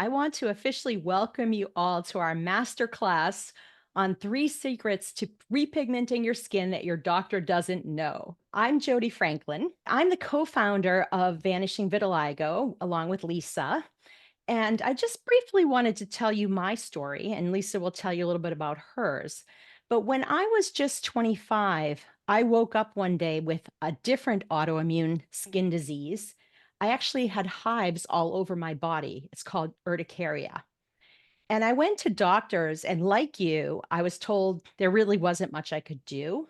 I want to officially welcome you all to our masterclass on 3 secrets to repigmenting your skin that your doctor doesn't know. I'm Jodi Franklin. I'm the co-founder of Vanishing Vitiligo along with Lisa. And I just briefly wanted to tell you my story, and Lisa will tell you a little bit about hers. But when I was just 25, I woke up one day with a different autoimmune skin disease. I actually had hives all over my body. It's called urticaria. And I went to doctors, and like you, I was told there really wasn't much I could do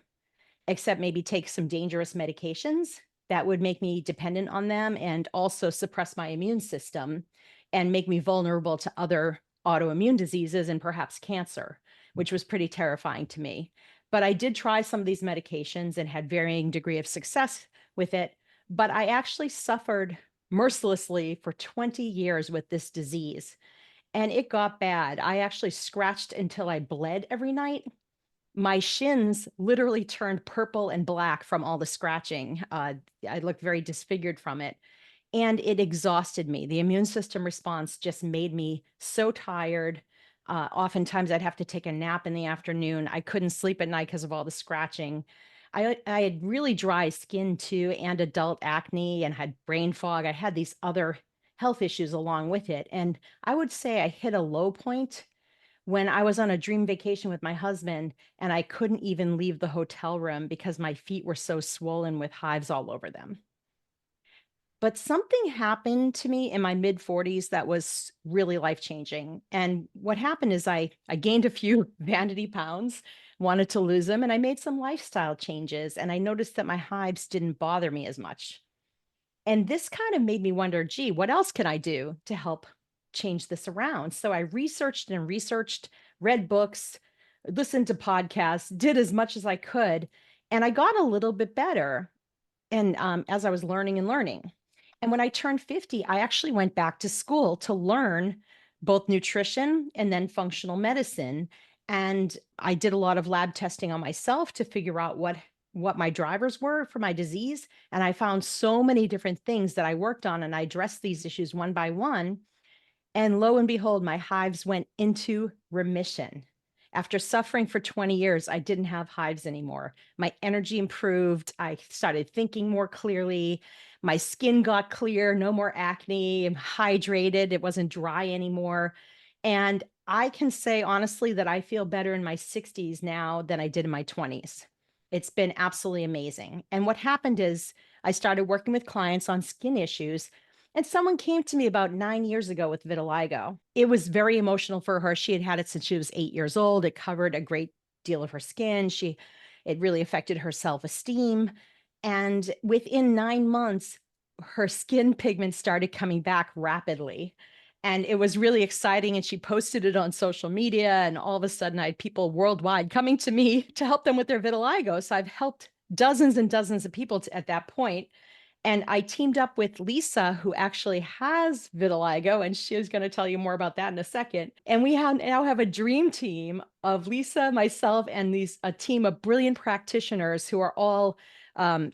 except maybe take some dangerous medications that would make me dependent on them and also suppress my immune system and make me vulnerable to other autoimmune diseases and perhaps cancer, which was pretty terrifying to me. But I did try some of these medications and had varying degree of success with it. But I actually suffered mercilessly for 20 years with this disease. And it got bad. I actually scratched until I bled every night. My shins literally turned purple and black from all the scratching. I looked very disfigured from it, and it exhausted me. The immune system response just made me so tired. Oftentimes, I'd have to take a nap in the afternoon. I couldn't sleep at night because of all the scratching. I had really dry skin too, and adult acne, and had brain fog. I had these other health issues along with it. And I would say I hit a low point when I was on a dream vacation with my husband and I couldn't even leave the hotel room because my feet were so swollen with hives all over them. But something happened to me in my mid 40s that was really life changing. And what happened is I gained a few vanity pounds, wanted to lose them, and I made some lifestyle changes. And I noticed that my hives didn't bother me as much. And this kind of made me wonder, gee, what else can I do to help change this around? So I researched and researched, read books, listened to podcasts, did as much as I could, and I got a little bit better. And as I was learning and learning. And when I turned 50, I actually went back to school to learn both nutrition and then functional medicine. And I did a lot of lab testing on myself to figure out what my drivers were for my disease. And I found so many different things that I worked on, and I addressed these issues one by one. And lo and behold, my hives went into remission. After suffering for 20 years, I didn't have hives anymore. My energy improved. I started thinking more clearly. My skin got clear, no more acne. I'm hydrated. It wasn't dry anymore. And I can say honestly that I feel better in my 60s now than I did in my 20s. It's been absolutely amazing. And what happened is I started working with clients on skin issues, and someone came to me about 9 years ago with vitiligo. It was very emotional for her. She had had it since she was 8 years old. It covered a great deal of her skin. It really affected her self-esteem. And within 9 months, her skin pigments started coming back rapidly. And it was really exciting. And she posted it on social media. And all of a sudden, I had people worldwide coming to me to help them with their vitiligo. So I've helped dozens and dozens of people at that point. And I teamed up with Lisa, who actually has vitiligo, and she is going to tell you more about that in a second. And now have a dream team of Lisa, myself, and a team of brilliant practitioners who are all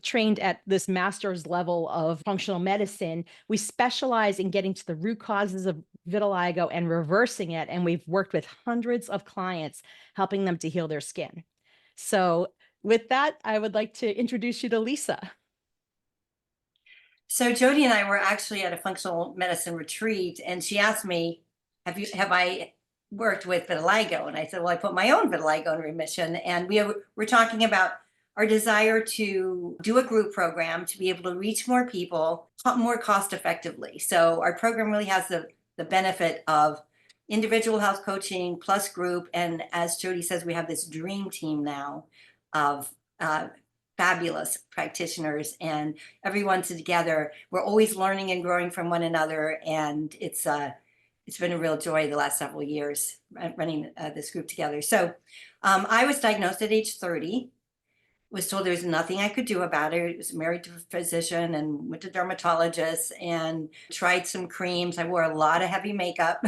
trained at this master's level of functional medicine. We specialize in getting to the root causes of vitiligo and reversing it. And we've worked with hundreds of clients, helping them to heal their skin. So with that, I would like to introduce you to Lisa. So Jodi and I were actually at a functional medicine retreat, and she asked me, have I worked with vitiligo?" And I said, "Well, I put my own vitiligo in remission." And we're talking about our desire to do a group program to be able to reach more people more cost effectively. So our program really has the benefit of individual health coaching plus group. And as Jodi says, we have this dream team now of fabulous practitioners, and everyone's together. We're always learning and growing from one another, and it's been a real joy the last several years running this group together. So I was diagnosed at age 30. Was told there was nothing I could do about it. I was married to a physician and went to dermatologists and tried some creams. I wore a lot of heavy makeup.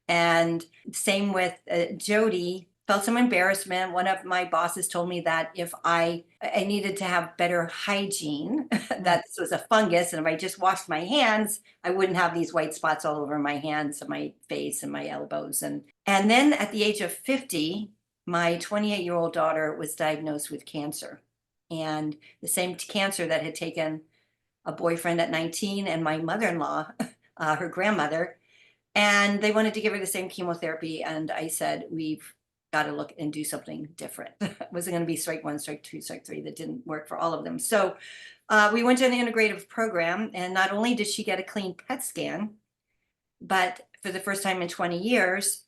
And same with Jodi, felt some embarrassment. One of my bosses told me that if I needed to have better hygiene, that this was a fungus, and if I just washed my hands, I wouldn't have these white spots all over my hands and my face and my elbows. And then at the age of 50, my 28-year-old daughter was diagnosed with cancer. And the same cancer that had taken a boyfriend at 19 and my mother-in-law, her grandmother, and they wanted to give her the same chemotherapy. And I said, we've got to look and do something different. It wasn't going to be strike one, strike two, strike three. That didn't work for all of them. So we went to an integrative program, and not only did she get a clean PET scan, but for the first time in 20 years,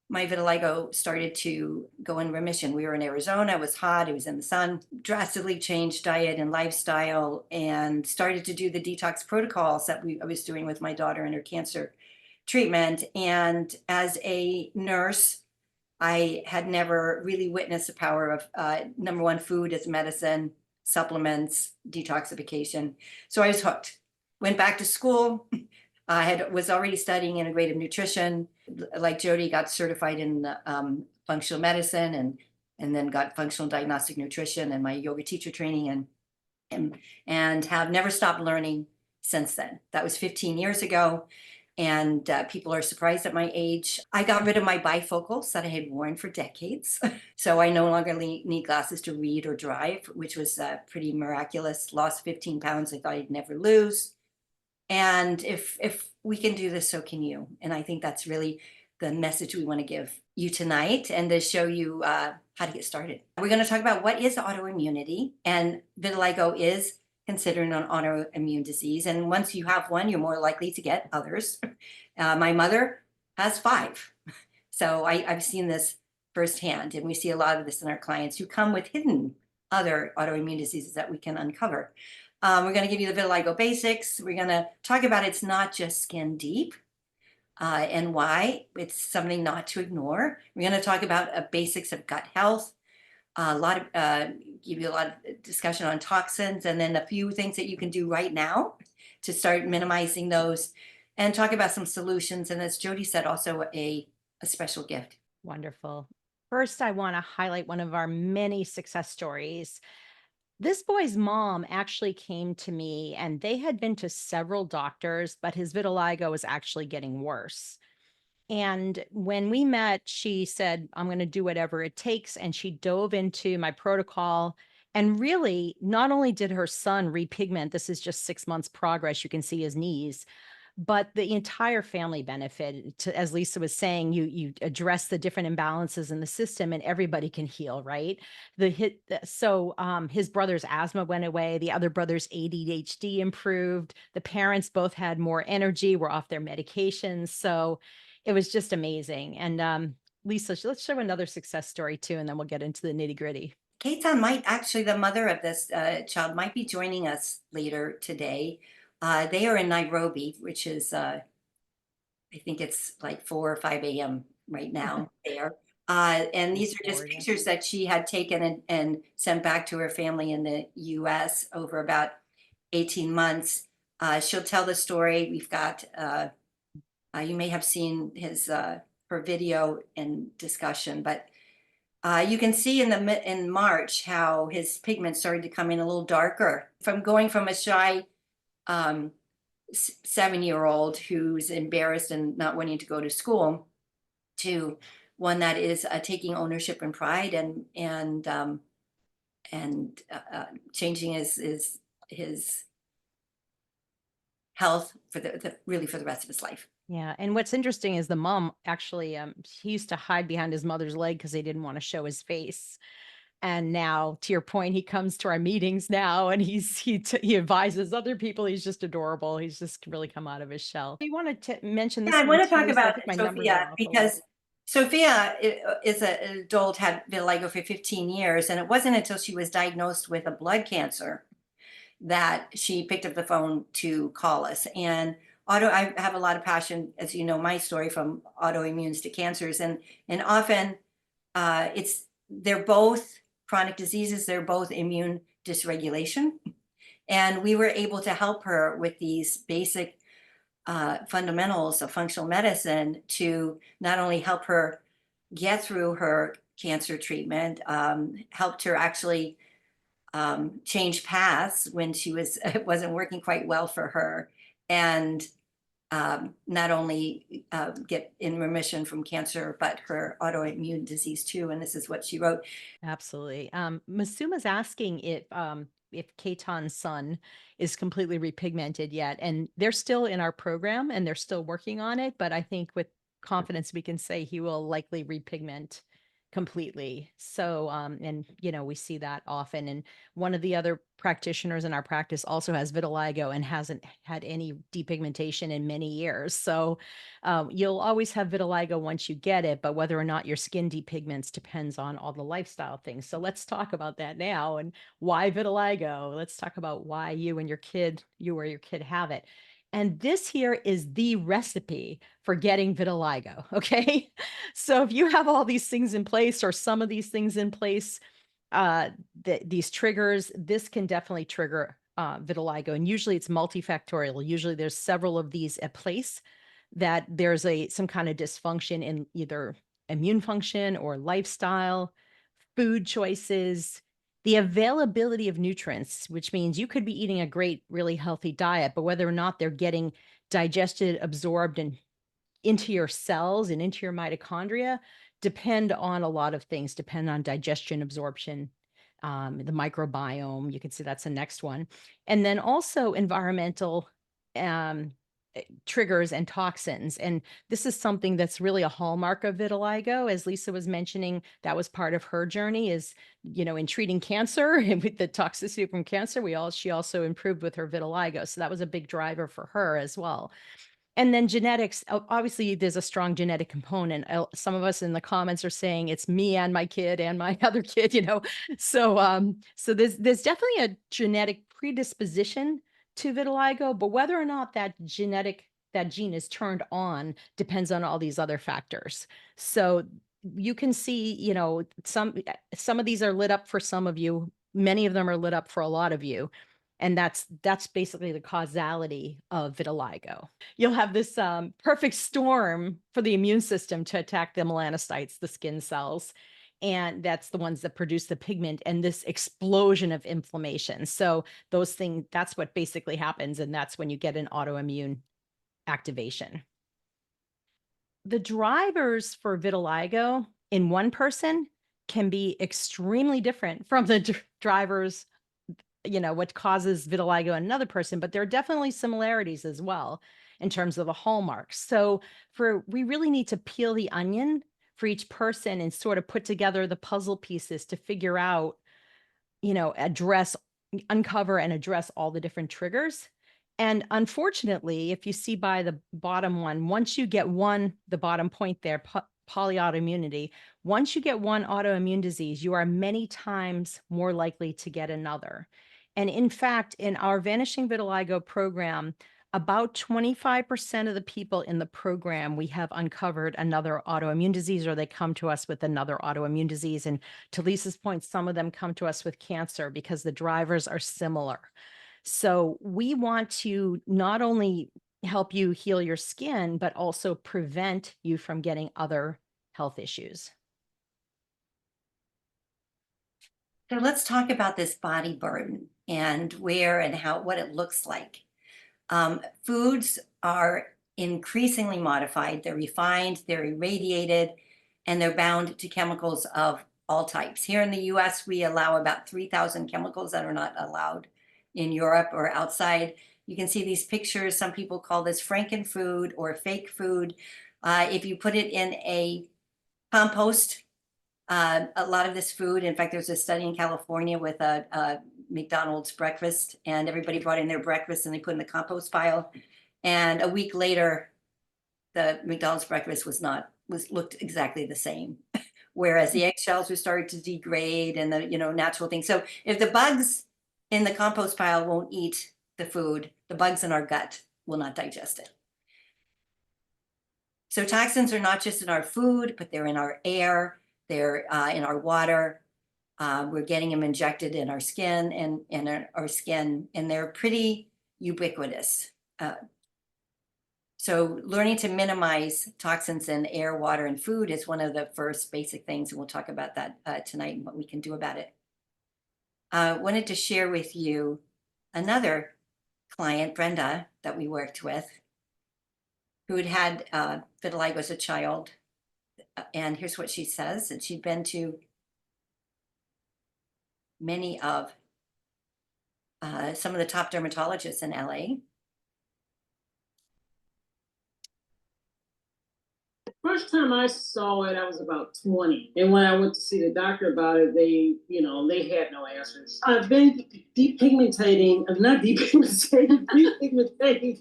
my vitiligo started to go in remission. We were in Arizona, it was hot, it was in the sun, drastically changed diet and lifestyle, and started to do the detox protocols that I was doing with my daughter and her cancer treatment. And as a nurse, I had never really witnessed the power of number one, food as medicine, supplements, detoxification. So I was hooked. Went back to school. I was already studying integrative nutrition. Like Jodi, got certified in functional medicine, and then got functional diagnostic nutrition and my yoga teacher training, and have never stopped learning since then. That was 15 years ago. And people are surprised at my age. I got rid of my bifocals that I had worn for decades. So I no longer need glasses to read or drive, which was pretty miraculous. Lost 15 pounds I thought I'd never lose. And if we can do this, so can you. And I think that's really the message we want to give you tonight, and to show you how to get started. We're going to talk about what is autoimmunity, and vitiligo is considered an autoimmune disease. And once you have one, you're more likely to get others. My mother has 5. So I've seen this firsthand, and we see a lot of this in our clients who come with hidden other autoimmune diseases that we can uncover. We're going to give you the vitiligo basics. We're going to talk about it's not just skin deep, and why it's something not to ignore. We're going to talk about basics of gut health, give you a lot of discussion on toxins, and then a few things that you can do right now to start minimizing those, and talk about some solutions. And as Jodi said, also a special gift. Wonderful. First, I want to highlight one of our many success stories. This boy's mom actually came to me, and they had been to several doctors, but his vitiligo was actually getting worse. And when we met, she said, I'm going to do whatever it takes. And she dove into my protocol. And really, not only did her son repigment, this is just 6 months progress, you can see his knees, but the entire family benefited. As Lisa was saying, you address the different imbalances in the system, and everybody can heal, right? His brother's asthma went away. The other brother's ADHD improved. The parents both had more energy, were off their medications. So it was just amazing. And Lisa, let's show another success story too, and then we'll get into the nitty gritty. Keitan might actually, the mother of this child, might be joining us later today. They are in Nairobi, which is, I think it's like 4 or 5 a.m. right now there. And these are just pictures that she had taken and sent back to her family in the US over about 18 months. She'll tell the story. We've got, you may have seen her video and discussion, but you can see in March how his pigment started to come in a little darker, from going from a shy 7-year-old who's embarrassed and not wanting to go to school, to one that is taking ownership and pride, and changing his health for really for the rest of his life. Yeah. And what's interesting is the mom actually, he used to hide behind his mother's leg because he didn't want to show his face. And now, to your point, he comes to our meetings now, and he advises other people. He's just adorable. He's just really come out of his shell. You wanted to mention this? Yeah, I one want to talk too, so I about think my numbers are Sophia, off a little. because Sophia is an adult, had vitiligo for 15 years, and it wasn't until she was diagnosed with a blood cancer that she picked up the phone to call us. And I have a lot of passion, as you know, my story, from autoimmunes to cancers, and often they're both chronic diseases, they're both immune dysregulation, and we were able to help her with these basic fundamentals of functional medicine to not only help her get through her cancer treatment, helped her actually change paths when she was it wasn't working quite well for her, and not only get in remission from cancer, but her autoimmune disease too. And this is what she wrote. Absolutely. Masuma's asking if Katon's son is completely repigmented yet, and they're still in our program and they're still working on it. But I think with confidence we can say he will likely repigment completely. So, and we see that often. And one of the other practitioners in our practice also has vitiligo and hasn't had any depigmentation in many years. So, you'll always have vitiligo once you get it, but whether or not your skin depigments depends on all the lifestyle things. So let's talk about that now. And why vitiligo? Let's talk about why you or your kid have it. And this here is the recipe for getting vitiligo. Okay. So if you have all these things in place or some of these things in place, these triggers, this can definitely trigger vitiligo. And usually it's multifactorial. Usually there's several of these at place, that there's some kind of dysfunction in either immune function or lifestyle, food choices, the availability of nutrients, which means you could be eating a great, really healthy diet, but whether or not they're getting digested, absorbed, and into your cells and into your mitochondria depend on a lot of things, depend on digestion, absorption, the microbiome. You can see that's the next one. And then also environmental triggers and toxins. And this is something that's really a hallmark of vitiligo. As Lisa was mentioning, that was part of her journey is, in treating cancer and with the toxicity from cancer, she also improved with her vitiligo. So that was a big driver for her as well. And then genetics, obviously there's a strong genetic component. Some of us in the comments are saying it's me and my kid and my other kid, so there's definitely a genetic predisposition to vitiligo, but whether or not that gene is turned on depends on all these other factors. So you can see, some of these are lit up for some of you, many of them are lit up for a lot of you. And that's basically the causality of vitiligo. You'll have this perfect storm for the immune system to attack the melanocytes, the skin cells. And that's the ones that produce the pigment and this explosion of inflammation. So those things, that's what basically happens. And that's when you get an autoimmune activation. The drivers for vitiligo in one person can be extremely different from the drivers, what causes vitiligo in another person, but there are definitely similarities as well in terms of the hallmarks. So we really need to peel the onion for each person and sort of put together the puzzle pieces to figure out, uncover and address all the different triggers. And unfortunately, if you see by the bottom one, once you get the bottom point there, polyautoimmunity, once you get one autoimmune disease, you are many times more likely to get another. And in fact, in our Vanishing Vitiligo program, about 25% of the people in the program, we have uncovered another autoimmune disease, or they come to us with another autoimmune disease. And to Lisa's point, some of them come to us with cancer because the drivers are similar. So we want to not only help you heal your skin, but also prevent you from getting other health issues. So let's talk about this body burden and where and what it looks like. Foods are increasingly modified, they're refined, they're irradiated, and they're bound to chemicals of all types. Here in the US, we allow about 3,000 chemicals that are not allowed in Europe or outside. You can see these pictures. Some people call this frankenfood or fake food. If you put it in a compost, a lot of this food, in fact, there's a study in California with a McDonald's breakfast, and everybody brought in their breakfast and they put in the compost pile. And a week later, the McDonald's breakfast looked exactly the same. Whereas the eggshells were starting to degrade and the natural things. So if the bugs in the compost pile won't eat the food, the bugs in our gut will not digest it. So toxins are not just in our food, but they're in our air, they're in our water. We're getting them injected in our skin and they're pretty ubiquitous. So learning to minimize toxins in air, water, and food is one of the first basic things, and we'll talk about that tonight and what we can do about it. Wanted to share with you another client, Brenda, that we worked with, who had vitiligo as a child. And here's what she says, that she'd been to many of some of the top dermatologists in LA. First time I saw it, I was about 20. And when I went to see the doctor about it, they had no answers. I've been depigmentating, not depigmentating, repigmentating.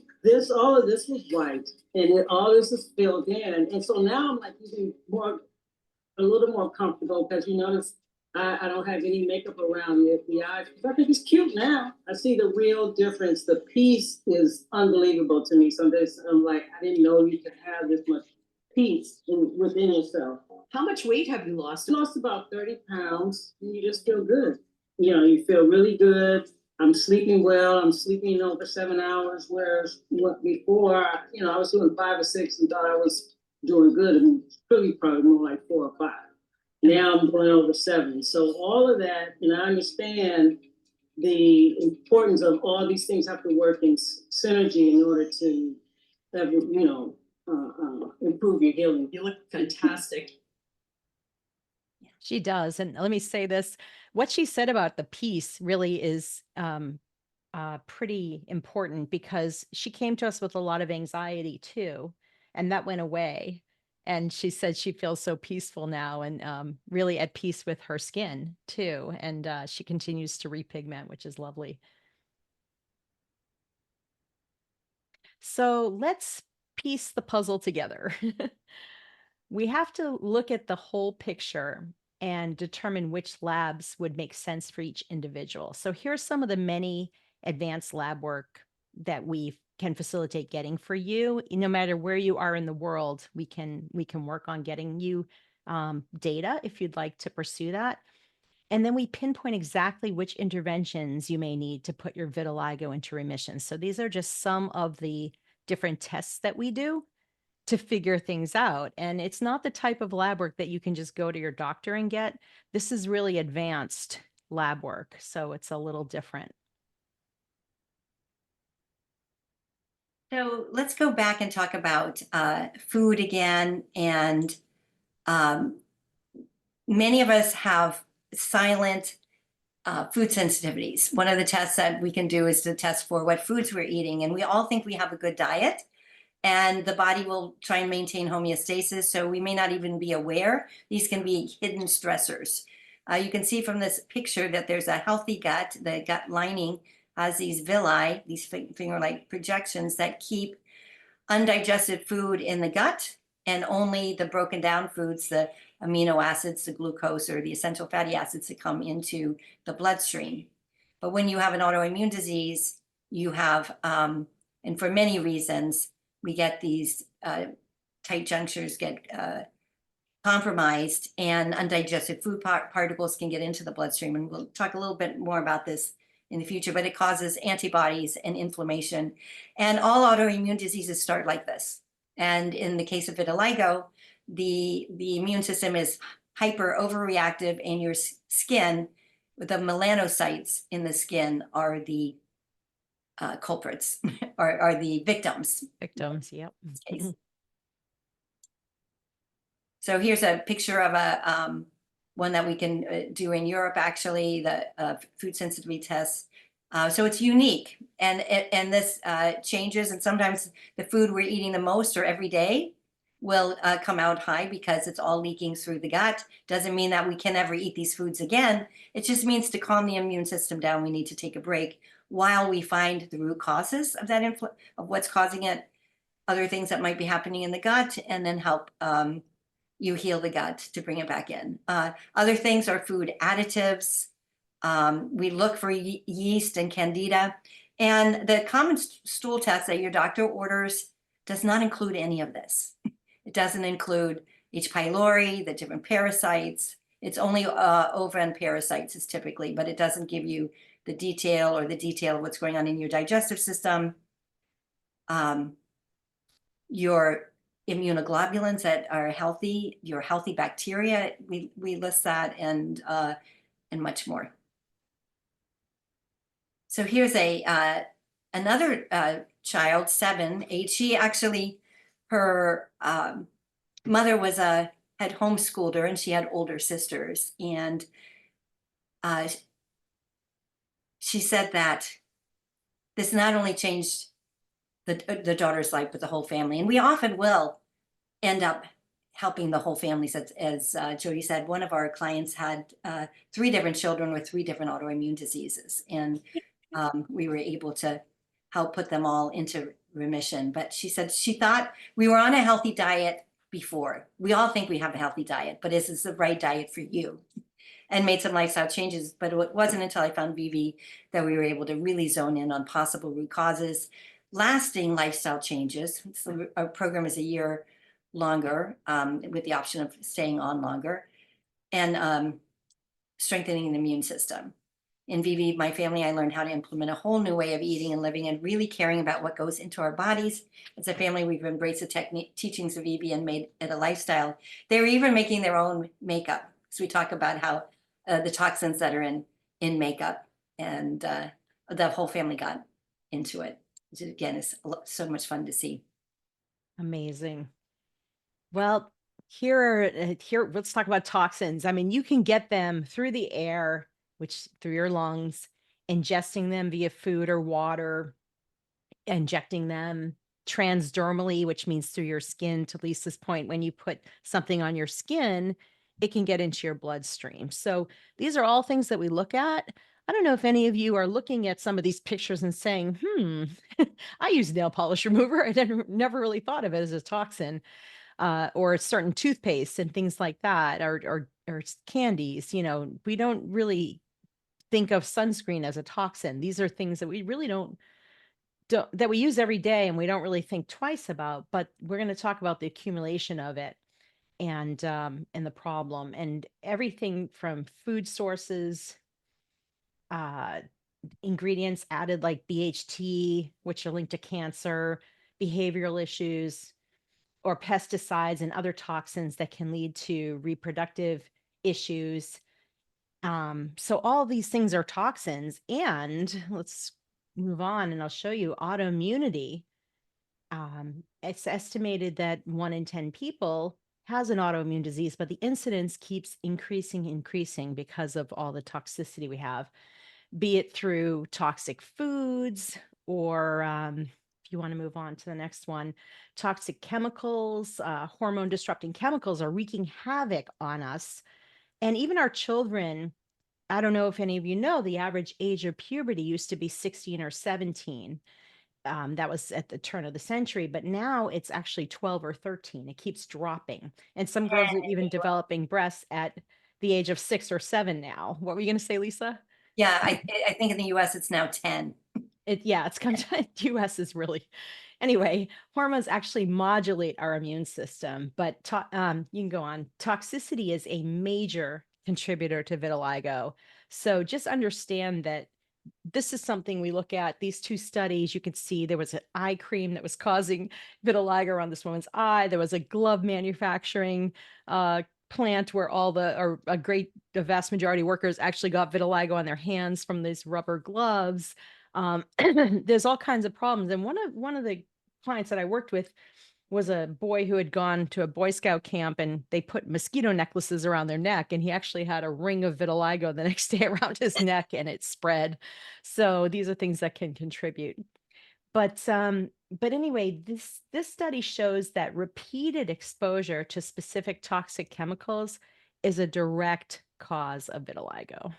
All of this was white, and all this is filled in. And so now I'm like using a little more comfortable, because you notice I don't have any makeup around the eyes. I think it's cute now. I see the real difference. The peace is unbelievable to me. Some days I'm like, I didn't know you could have this much peace within yourself. How much weight have you lost? I lost about 30 pounds, and you just feel good. You feel really good. I'm sleeping well. I'm sleeping over 7 hours, whereas before, I was doing 5 or 6 and thought I was doing good. I mean, really probably more like 4 or 5. Now I'm going over 7. So all of that, and I understand the importance of all these things have to work in synergy in order to have, improve your healing. You look fantastic. She does. And let me say this, what she said about the peace really is pretty important, because she came to us with a lot of anxiety too, and that went away. And she said she feels so peaceful now, and really at peace with her skin too. And she continues to repigment, which is lovely. So let's piece the puzzle together. We have to look at the whole picture and determine which labs would make sense for each individual. So here's some of the many advanced lab work that we can facilitate getting for you. No matter where you are in the world, we can work on getting you data if you'd like to pursue that. And then we pinpoint exactly which interventions you may need to put your vitiligo into remission. So these are just some of the different tests that we do to figure things out. And it's not the type of lab work that you can just go to your doctor and get. This is really advanced lab work, so it's a little different. So let's go back and talk about food again. And many of us have silent food sensitivities. One of the tests that we can do is to test for what foods we're eating. And we all think we have a good diet, and the body will try and maintain homeostasis. So we may not even be aware. These can be hidden stressors. You can see from this picture that there's a healthy gut. The gut lining has these villi, these finger-like projections that keep undigested food in the gut, and only the broken down foods, the amino acids, the glucose, or the essential fatty acids, that come into the bloodstream. But when you have an autoimmune disease, you have, and for many reasons, we get these tight junctures get compromised, and undigested food particles can get into the bloodstream. And we'll talk a little bit more about this in the future, but it causes antibodies and inflammation. And all autoimmune diseases start like this. And in the case of vitiligo, the immune system is hyper overreactive, and your skin, the melanocytes in the skin, are the culprits, are the victims. Victims, yep. In this case. So here's a picture of a one that we can do in Europe, actually, the food sensitivity test. So it's unique, and this changes, and sometimes the food we're eating the most or every day will come out high, because it's all leaking through the gut. Doesn't mean that we can never eat these foods again. It just means to calm the immune system down, we need to take a break while we find the root causes of that of what's causing it, other things that might be happening in the gut, and then help you heal the gut to bring it back in. Other things are food additives. We look for yeast and candida. And the common stool test that your doctor orders does not include any of this. It doesn't include H. pylori, the different parasites. It's only ova and parasites is typically, but it doesn't give you the detail of what's going on in your digestive system. your immunoglobulins that are healthy, your healthy bacteria. We list that and much more. So here's another child, 7, 8. She actually, her mother was had homeschooled her, and she had older sisters, and she said that this not only changed the daughter's life, but the whole family. And we often will end up helping the whole families. As Jodi said, one of our clients had 3 different children with 3 different autoimmune diseases, and we were able to help put them all into remission. But she said she thought we were on a healthy diet before. We all think we have a healthy diet, but is this the right diet for you? And made some lifestyle changes. But it wasn't until I found VV that we were able to really zone in on possible root causes, lasting lifestyle changes. So our program is a year longer, with the option of staying on longer, and strengthening the immune system. In VV, my family, I learned how to implement a whole new way of eating and living, and really caring about what goes into our bodies. As a family, we've embraced the teachings of VV and made it a lifestyle. They're even making their own makeup. So we talk about how the toxins that are in makeup, and the whole family got into it, which again is so much fun to see. Amazing. Well, here, let's talk about toxins. I mean, you can get them through the air, which through your lungs, ingesting them via food or water, injecting them transdermally, which means through your skin. To Lisa's point, when you put something on your skin, it can get into your bloodstream. So these are all things that we look at. I don't know if any of you are looking at some of these pictures and saying, I use nail polish remover. I never really thought of it as a toxin, or certain toothpaste and things like that, or candies. You know, we don't really think of sunscreen as a toxin. These are things that we really don't that we use every day, and we don't really think twice about. But we're going to talk about the accumulation of it, and the problem, and everything from food sources, ingredients added like BHT, which are linked to cancer, behavioral issues, or pesticides and other toxins that can lead to reproductive issues. So all these things are toxins. And let's move on, and I'll show you autoimmunity. It's estimated that 1 in 10 people has an autoimmune disease, but the incidence keeps increasing because of all the toxicity we have, be it through toxic foods, or if you want to move on to the next one, toxic chemicals, hormone disrupting chemicals are wreaking havoc on us. And even our children, I don't know if any of you know, the average age of puberty used to be 16 or 17. That was at the turn of the century, but now it's actually 12 or 13. It keeps dropping. And some girls are even developing breasts at the age of 6 or 7 now. What were you going to say, Lisa? Yeah, I think in the US it's now 10. It's come to US is really, anyway, hormones actually modulate our immune system, but you can go on. Toxicity is a major contributor to vitiligo. So just understand that this is something we look at. These 2 studies, you can see there was an eye cream that was causing vitiligo on this woman's eye. There was a glove manufacturing plant where the vast majority of workers actually got vitiligo on their hands from these rubber gloves. There's all kinds of problems. And one of the clients that I worked with was a boy who had gone to a Boy Scout camp, and they put mosquito necklaces around their neck, and he actually had a ring of vitiligo the next day around his neck, and it spread. So these are things that can contribute. But anyway, this study shows that repeated exposure to specific toxic chemicals is a direct cause of vitiligo.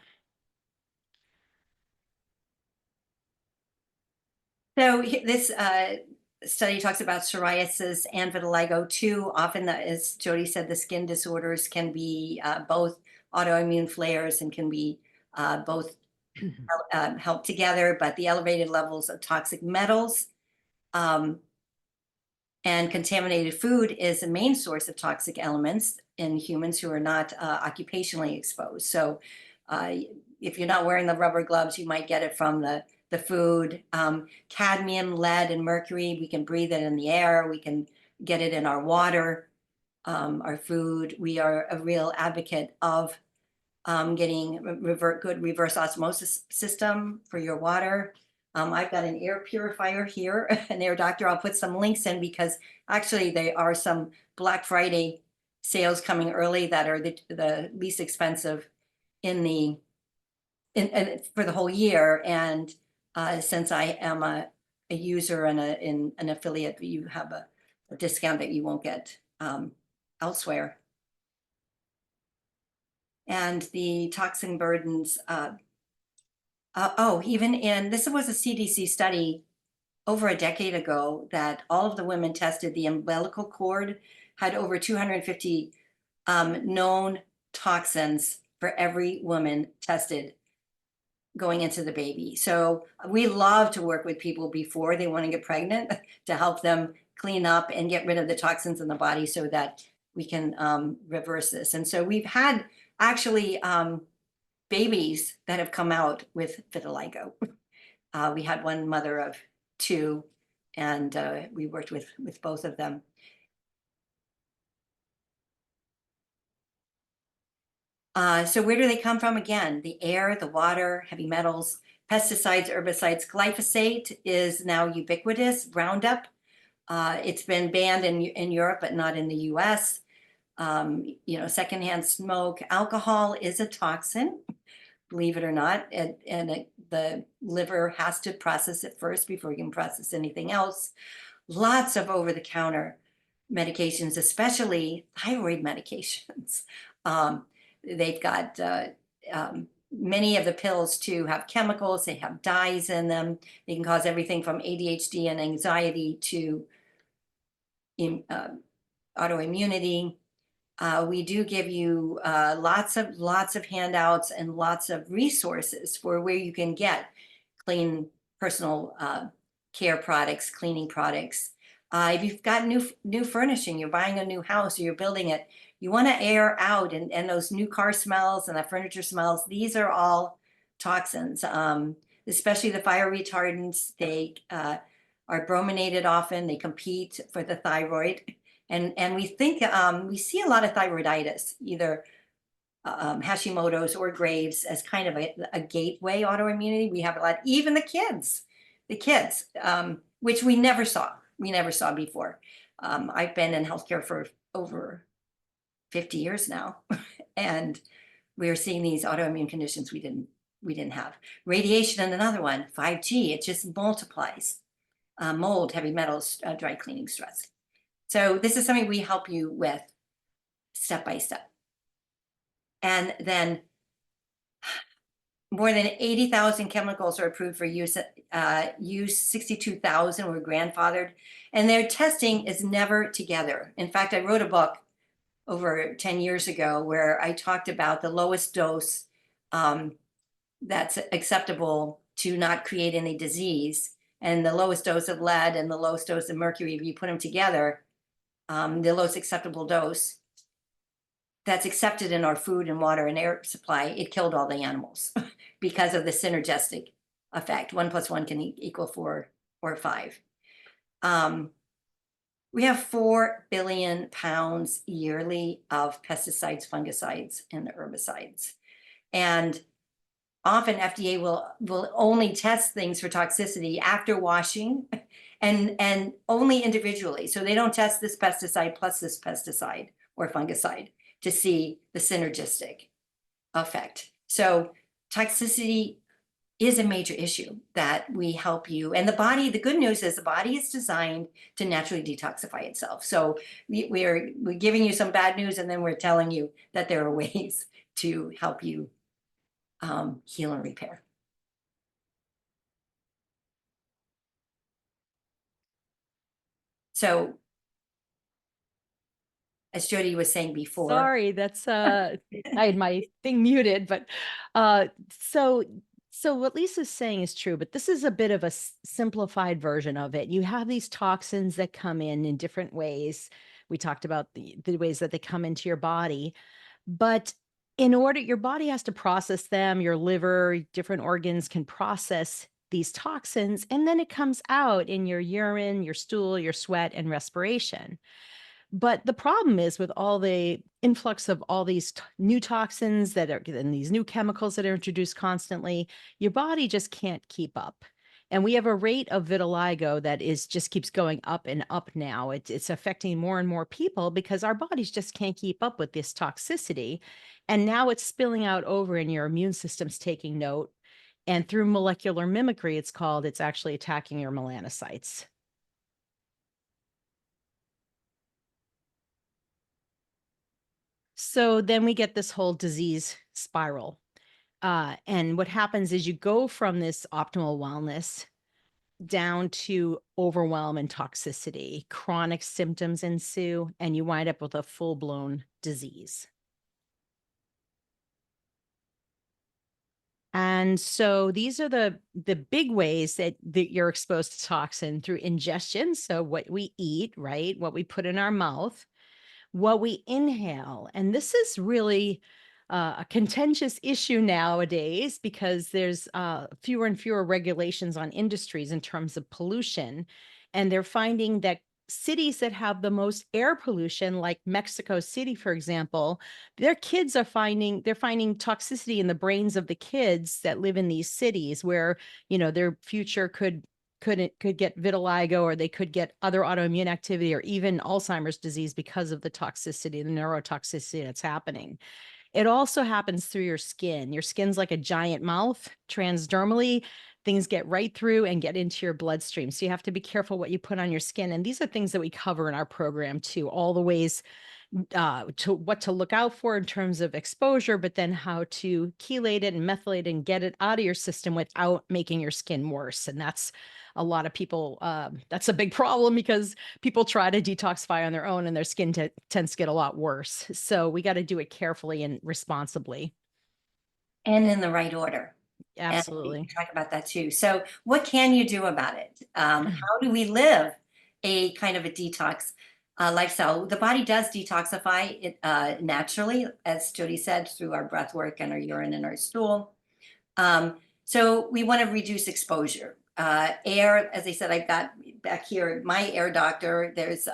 So this study talks about psoriasis and vitiligo too. Often, as Jodi said, the skin disorders can be both autoimmune flares and can be both helped together, but the elevated levels of toxic metals and contaminated food is a main source of toxic elements in humans who are not occupationally exposed. So if you're not wearing the rubber gloves, you might get it from the food. Cadmium, lead, and mercury, we can breathe it in the air. We can get it in our water, our food. We are a real advocate of getting good reverse osmosis system for your water. I've got an air purifier here, an air doctor. I'll put some links in because actually there are some Black Friday sales coming early that are the least expensive in for the whole year. And since I am a user and an affiliate, you have a discount that you won't get elsewhere. And the toxin burdens, this was a CDC study over a decade ago that all of the women tested, the umbilical cord had over 250 known toxins for every woman tested going into the baby. So we love to work with people before they want to get pregnant to help them clean up and get rid of the toxins in the body so that we can reverse this. And so we've had actually babies that have come out with vitiligo. We had one mother of 2, and we worked with both of them. So where do they come from? Again, the air, the water, heavy metals, pesticides, herbicides. Glyphosate is now ubiquitous. Roundup, it's been banned in Europe, but not in the US. Secondhand smoke. Alcohol is a toxin, believe it or not, and the liver has to process it first before you can process anything else. Lots of over-the-counter medications, especially thyroid medications. They've got many of the pills too have chemicals, they have dyes in them. They can cause everything from ADHD and anxiety to autoimmunity. We do give you lots of handouts and lots of resources for where you can get clean personal care products, cleaning products. If you've got new furnishing, you're buying a new house or you're building it, you want to air out, and those new car smells and the furniture smells, these are all toxins, especially the fire retardants. They are brominated often, they compete for the thyroid. And we think we see a lot of thyroiditis, either Hashimoto's or Graves, as kind of a gateway autoimmunity. We have a lot, even the kids, which we never saw before. I've been in healthcare for over 50 years now, and we're seeing these autoimmune conditions we didn't have. Radiation and another one, 5G, it just multiplies. Mold, heavy metals, dry cleaning, stress. So this is something we help you with step by step. And then more than 80,000 chemicals are approved for use. 62,000 were grandfathered, and their testing is never together. In fact, I wrote a book over 10 years ago where I talked about the lowest dose that's acceptable to not create any disease, and the lowest dose of lead and the lowest dose of mercury. If you put them together, the lowest acceptable dose that's accepted in our food and water and air supply, it killed all the animals because of the synergistic effect. 1 + 1 can equal 4 or 5. We have 4 billion pounds yearly of pesticides, fungicides, and herbicides. And often FDA will only test things for toxicity after washing and only individually. So they don't test this pesticide plus this pesticide or fungicide to see the synergistic effect. So toxicity is a major issue that we help you. And the body, the good news is the body is designed to naturally detoxify itself. So we're giving you some bad news, and then we're telling you that there are ways to help you heal and repair. So as Jodi was saying before. Sorry, that's I had my thing muted, but so what Lisa's saying is true, but this is a bit of a simplified version of it. You have these toxins that come in different ways. We talked about the ways that they come into your body, but in order, your body has to process them, your liver, different organs can process these toxins, and then it comes out in your urine, your stool, your sweat, and respiration. But the problem is with all the influx of all these new toxins that are and these new chemicals that are introduced constantly, your body just can't keep up. And we have a rate of vitiligo that is just keeps going up and up now. It's affecting more and more people because our bodies just can't keep up with this toxicity. And now it's spilling out over and your immune system's taking note. And through molecular mimicry, it's actually attacking your melanocytes. So then we get this whole disease spiral. And what happens is you go from this optimal wellness down to overwhelm and toxicity. Chronic symptoms ensue, and you wind up with a full-blown disease. And so these are the big ways that you're exposed to toxin through ingestion. So what we eat, right? What we put in our mouth, what we inhale. And this is really a contentious issue nowadays because there's fewer and fewer regulations on industries in terms of pollution. And they're finding that cities that have the most air pollution, like Mexico City, for example, they're finding toxicity in the brains of the kids that live in these cities where, their future could get vitiligo, or they could get other autoimmune activity or even Alzheimer's disease because of the toxicity, the neurotoxicity that's happening. It also happens through your skin. Your skin's like a giant mouth. Transdermally, things get right through and get into your bloodstream. So you have to be careful what you put on your skin. And these are things that we cover in our program too, all the ways to what to look out for in terms of exposure, but then how to chelate it and methylate and get it out of your system without making your skin worse. And that's a lot of people, that's a big problem because people try to detoxify on their own and their skin tends to get a lot worse. So we got to do it carefully and responsibly. And in the right order. Absolutely. And we talk about that too. So what can you do about it? How do we live a kind of a detox lifestyle? The body does detoxify it naturally, as Jodi said, through our breath work and our urine and our stool. So we want to reduce exposure. Air, as I said, I've got back here my air doctor. There's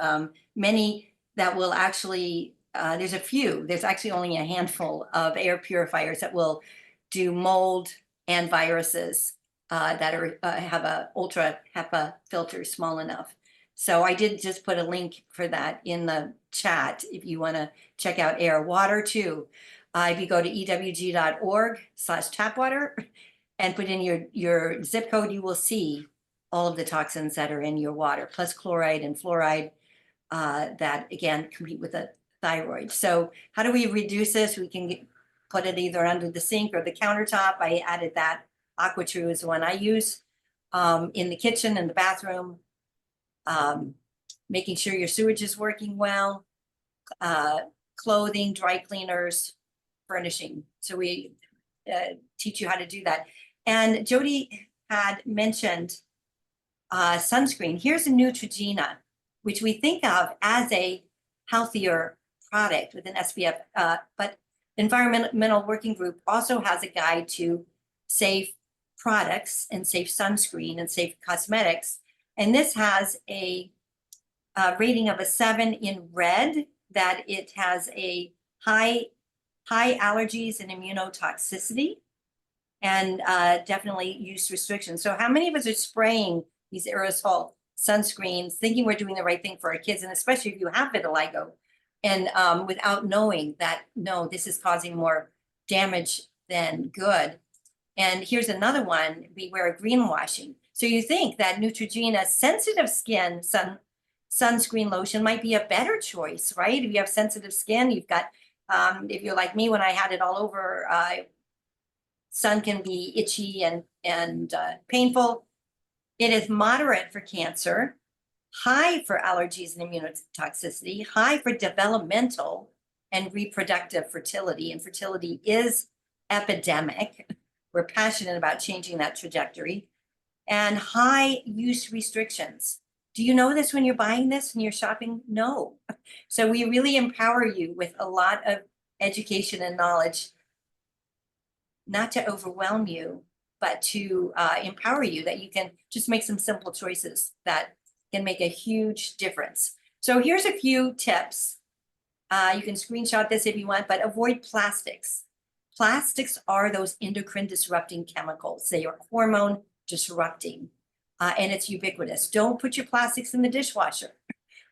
many that will actually, there's actually only a handful of air purifiers that will do mold and viruses that have a ultra HEPA filter small enough. So I did just put a link for that in the chat if you want to check out air. Water too. If you go to ewg.org/tapwater and put in your zip code, you will see all of the toxins that are in your water, plus chloride and fluoride that, again, compete with the thyroid. So how do we reduce this? We can put it either under the sink or the countertop. I added that. AquaTrue is the one I use in the kitchen and the bathroom. Making sure your sewage is working well, clothing, dry cleaners, furnishing. So we teach you how to do that. And Jodi had mentioned sunscreen. Here's a Neutrogena, which we think of as a healthier product with an SPF, but Environmental Working Group also has a guide to safe products and safe sunscreen and safe cosmetics. And this has a rating of a 7 in red, that it has a high allergies and immunotoxicity, and definitely use restrictions. So how many of us are spraying these aerosol sunscreens, thinking we're doing the right thing for our kids, and especially if you have vitiligo, and without knowing that, no, this is causing more damage than good. And here's another one, beware greenwashing. So you think that Neutrogena sensitive skin sunscreen lotion might be a better choice, right? If you have sensitive skin, you've got, if you're like me, when I had it all over, sun can be itchy and painful. It is moderate for cancer, high for allergies and immunotoxicity, high for developmental and reproductive fertility. And fertility is epidemic. We're passionate about changing that trajectory. And high use restrictions. Do you know this when you're buying this and you're shopping? No. So we really empower you with a lot of education and knowledge, not to overwhelm you, but to empower you that you can just make some simple choices that can make a huge difference. So here's a few tips. You can screenshot this if you want, but avoid plastics. Plastics are those endocrine disrupting chemicals. They are hormone disrupting, and it's ubiquitous. Don't put your plastics in the dishwasher.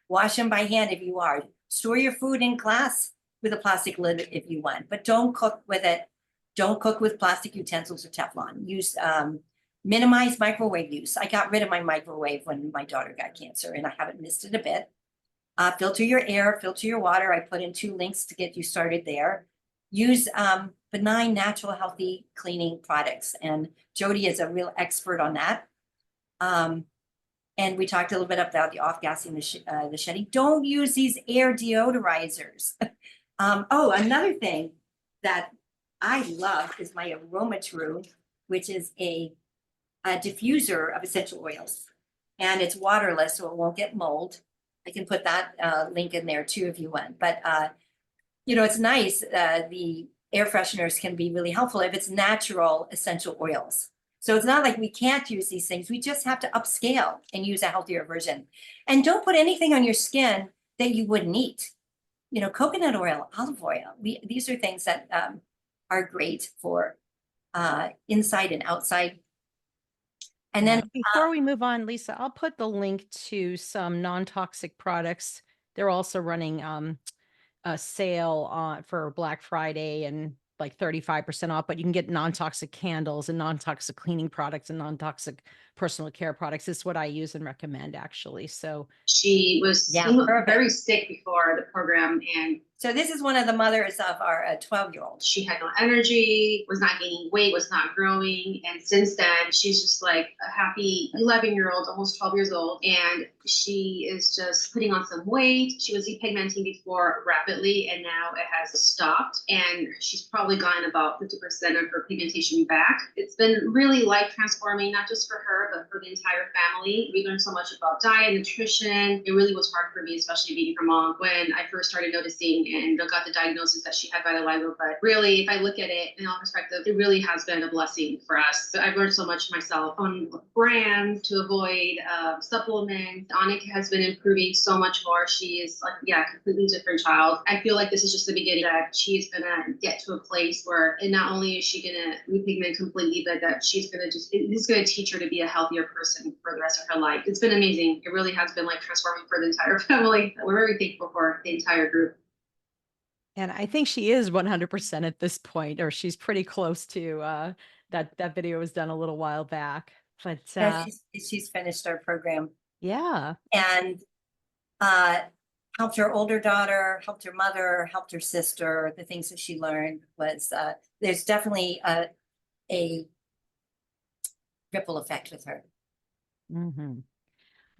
Wash them by hand if you are. Store your food in glass with a plastic lid if you want, but don't cook with it. Don't cook with plastic utensils or Teflon. Use minimize microwave use. I got rid of my microwave when my daughter got cancer, and I haven't missed it a bit. Filter your air, filter your water. I put in 2 links to get you started there. Use benign, natural, healthy cleaning products. And Jodi is a real expert on that. And we talked a little bit about the off-gassing, the shedding. Don't use these air deodorizers. Oh, another thing that I love is my Aromatru, which is a diffuser of essential oils. And it's waterless, so it won't get mold. I can put that link in there too if you want. But, you know, it's nice. The air fresheners can be really helpful if it's natural essential oils. So it's not like we can't use these things. We just have to upscale and use a healthier version. And don't put anything on your skin that you wouldn't eat. You know, coconut oil, olive oil. These are things that are great for inside and outside. And then before we move on, Lisa, I'll put the link to some non-toxic products. They're also running a sale for Black Friday and like 35% off, but you can get non-toxic candles and non-toxic cleaning products and non-toxic personal care products. This is what I use and recommend, actually. So she was very sick before the program, and so this is one of the mothers of our 12-year-old. She had no energy, was not gaining weight, was not growing. And since then, she's just like a happy 11-year-old, almost 12 years old. And she is just putting on some weight. She was repigmenting before rapidly, and now it has stopped. And she's probably gotten about 50% of her pigmentation back. It's been really life transforming, not just for her, but for the entire family. We learned so much about diet, nutrition. It really was hard for me, especially being her mom, when I first started noticing and got the diagnosis that she had vitiligo. But really, if I look at it in all perspective, it really has been a blessing for us. I've learned so much myself on brands to avoid, supplements. Annika has been improving so much more. She is like, a completely different child. I feel like this is just the beginning, that she is gonna get to a place where, and not only is she gonna repigment completely, but that she's gonna just, it is gonna teach her to be a healthier person for the rest of her life. It's been amazing. It really has been like transforming for the entire family. We're very thankful for the entire group. And I think she is 100% at this point, or she's pretty close to that video was done a little while back. But she's finished our program. Yeah. And helped her older daughter, helped her mother, helped her sister. The things that she learned was there's definitely a ripple effect with her. Mm-hmm.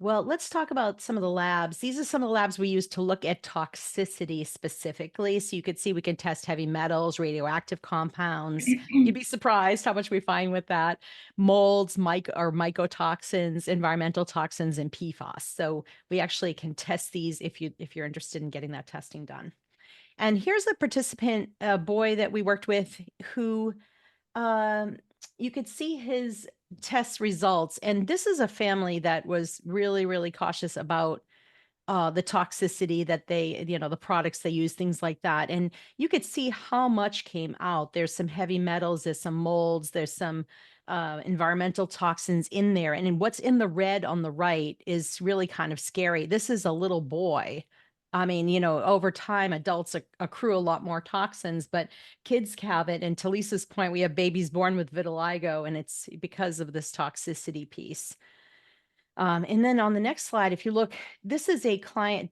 Well, let's talk about some of the labs. These are some of the labs we use to look at toxicity specifically. So you could see we can test heavy metals, radioactive compounds. You'd be surprised how much we find with that. Molds, mycotoxins, environmental toxins, and PFAS. So we actually can test these if you're interested in getting that testing done. And here's a participant, a boy that we worked with who you could see his test results. And this is a family that was really, really cautious about the toxicity that they, the products they use, things like that. And you could see how much came out. There's some heavy metals, there's some molds, there's some environmental toxins in there. And what's in the red on the right is really kind of scary. This is a little boy. I mean, over time, adults accrue a lot more toxins, but kids have it. And to Lisa's point, we have babies born with vitiligo, and it's because of this toxicity piece. And then on the next slide, if you look, this is a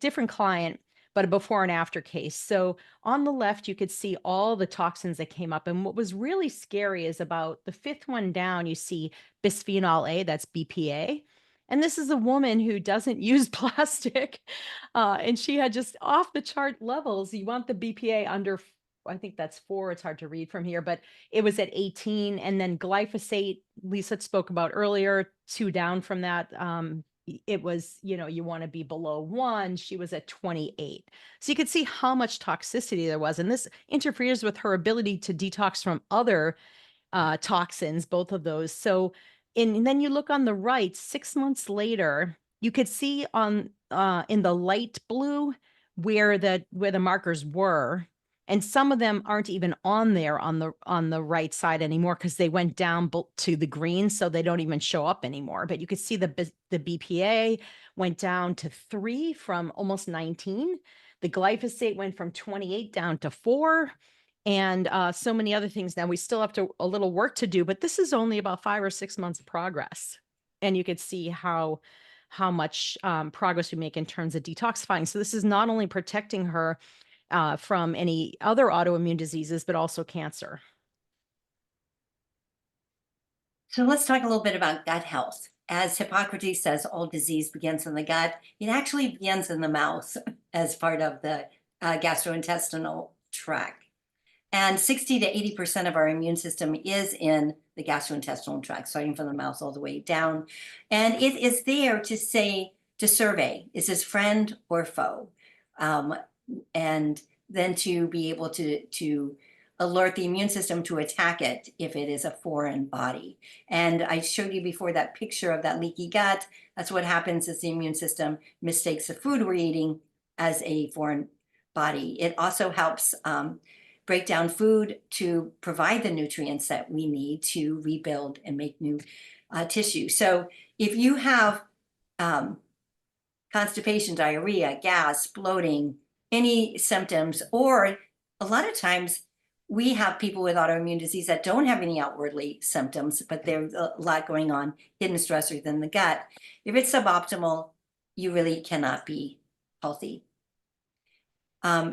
different client, but a before and after case. So on the left, you could see all the toxins that came up. And what was really scary is about the 5th one down, you see bisphenol A, that's BPA. And this is a woman who doesn't use plastic, and she had just off the chart levels. You want the BPA under, I think that's 4. It's hard to read from here, but it was at 18. And then glyphosate, Lisa spoke about earlier, 2 down from that. It was, you want to be below 1. She was at 28. So you could see how much toxicity there was. And this interferes with her ability to detox from other toxins, both of those. So, and then you look on the right, 6 months later, you could see on in the light blue where the markers were, and some of them aren't even on there on the right side anymore because they went down to the green, so they don't even show up anymore. But you could see the BPA went down to 3 from almost 19. The glyphosate went from 28 down to 4, and so many other things. Now we still have a little work to do, but this is only about 5 or 6 months of progress, and you could see how much progress we make in terms of detoxifying. So this is not only protecting her from any other autoimmune diseases, but also cancer. So let's talk a little bit about gut health. As Hippocrates says, all disease begins in the gut. It actually begins in the mouth as part of the gastrointestinal tract. And 60 to 80% of our immune system is in the gastrointestinal tract, starting from the mouth all the way down. And it is there to survey, is this friend or foe? And then to be able to alert the immune system to attack it if it is a foreign body. And I showed you before that picture of that leaky gut. That's what happens as the immune system mistakes the food we're eating as a foreign body. It also helps break down food to provide the nutrients that we need to rebuild and make new tissue. So if you have constipation, diarrhea, gas, bloating, any symptoms, or a lot of times we have people with autoimmune disease that don't have any outwardly symptoms, but there's a lot going on, hidden stressors in the gut. If it's suboptimal, you really cannot be healthy.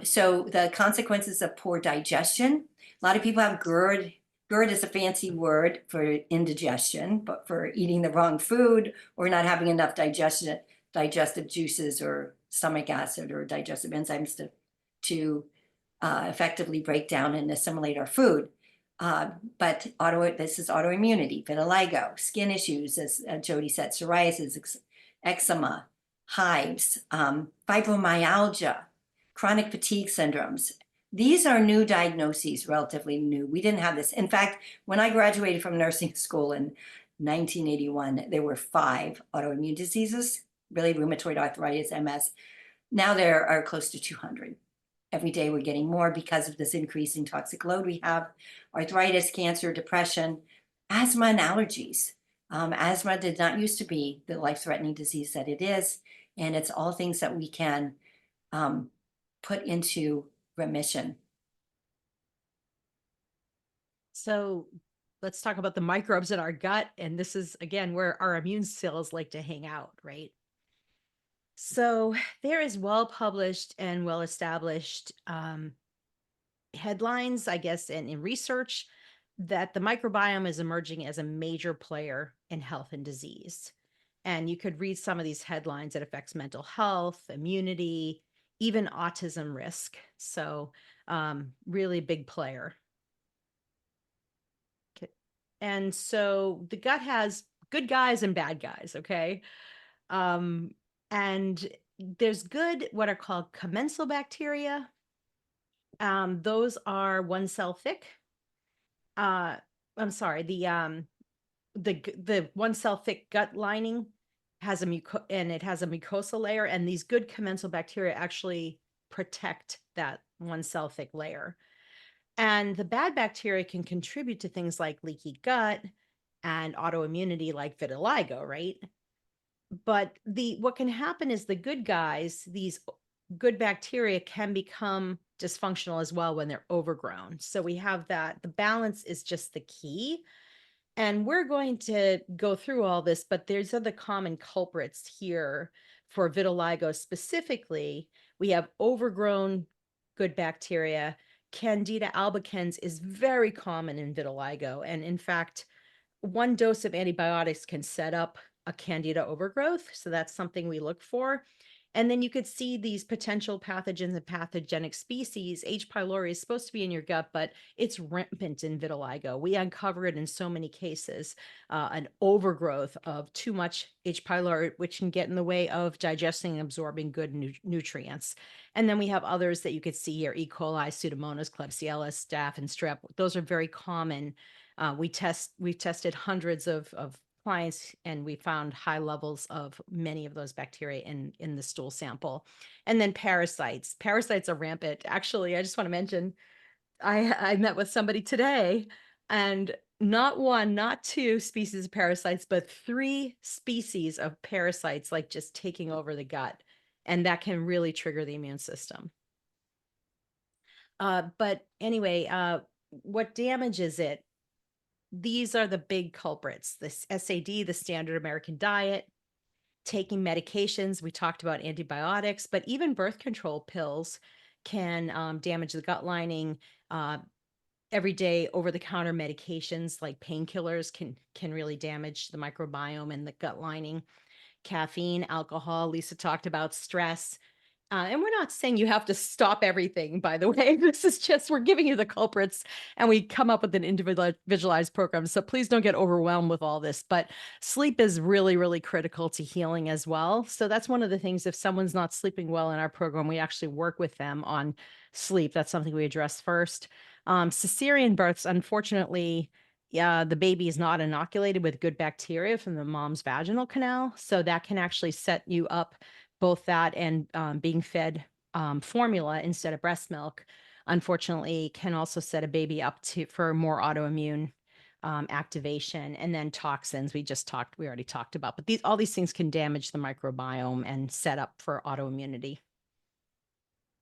So the consequences of poor digestion, a lot of people have GERD. GERD is a fancy word for indigestion, but for eating the wrong food or not having enough digestive juices or stomach acid or digestive enzymes to effectively break down and assimilate our food. But this is autoimmunity, vitiligo, skin issues, as Jodi said, psoriasis, eczema, hives, fibromyalgia, chronic fatigue syndromes. These are new diagnoses, relatively new. We didn't have this. In fact, when I graduated from nursing school in 1981, there were 5 autoimmune diseases, really rheumatoid arthritis, MS. Now there are close to 200. Every day we're getting more because of this increasing toxic load we have, arthritis, cancer, depression, asthma, and allergies. Asthma did not used to be the life-threatening disease that it is, and it's all things that we can put into remission. So let's talk about the microbes in our gut. And this is, again, where our immune cells like to hang out, right? So there is well-published and well-established headlines, I guess, and in research that the microbiome is emerging as a major player in health and disease. And you could read some of these headlines. It affects mental health, immunity, even autism risk. So really big player. Okay. And so the gut has good guys and bad guys, okay? And there's good, what are called commensal bacteria. Those are 1 cell thick. I'm sorry, the 1 cell thick gut lining has a mucosa layer, and these good commensal bacteria actually protect that 1 cell thick layer. And the bad bacteria can contribute to things like leaky gut and autoimmunity like vitiligo, right? But what can happen is the good guys, these good bacteria, can become dysfunctional as well when they're overgrown. So we have that. The balance is just the key. And we're going to go through all this, but there's other common culprits here for vitiligo specifically. We have overgrown good bacteria. Candida albicans is very common in vitiligo. And in fact, 1 dose of antibiotics can set up a candida overgrowth. So that's something we look for. And then you could see these potential pathogens and pathogenic species. H. pylori is supposed to be in your gut, but it's rampant in vitiligo. We uncover it in so many cases, an overgrowth of too much H. pylori, which can get in the way of digesting and absorbing good nutrients. And then we have others that you could see here: E. coli, Pseudomonas, Klebsiella, staph, and strep. Those are very common We've tested hundreds of clients, and we found high levels of many of those bacteria in the stool sample. And then parasites. Parasites are rampant. Actually, I just want to mention, I met with somebody today, and not one, not two species of parasites, but 3 species of parasites, like just taking over the gut. And that can really trigger the immune system. But anyway, what damages it? These are the big culprits: this SAD, the standard American diet, taking medications. We talked about antibiotics, but even birth control pills can damage the gut lining. Everyday over-the-counter medications like painkillers can really damage the microbiome and the gut lining. Caffeine, alcohol, Lisa talked about stress. And we're not saying you have to stop everything, by the way. This is just, we're giving you the culprits, and we come up with an individualized program. So please don't get overwhelmed with all this. But sleep is really, really critical to healing as well. So that's one of the things. If someone's not sleeping well in our program, we actually work with them on sleep. That's something we address first. Cesarean births, unfortunately, the baby is not inoculated with good bacteria from the mom's vaginal canal. So that can actually set you up, both that and being fed formula instead of breast milk, unfortunately, can also set a baby up for more autoimmune activation. And then toxins, we already talked about, but all these things can damage the microbiome and set up for autoimmunity.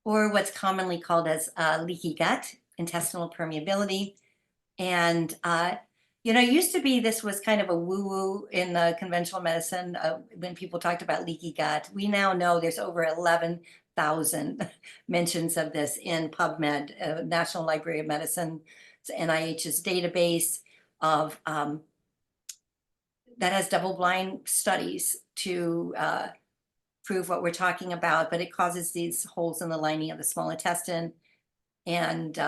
Or what's commonly called as leaky gut, intestinal permeability. And, it used to be this was kind of a woo-woo in the conventional medicine when people talked about leaky gut. We now know there's over 11,000 mentions of this in PubMed, National Library of Medicine, NIH's database of that has double-blind studies to prove what we're talking about, but it causes these holes in the lining of the small intestine and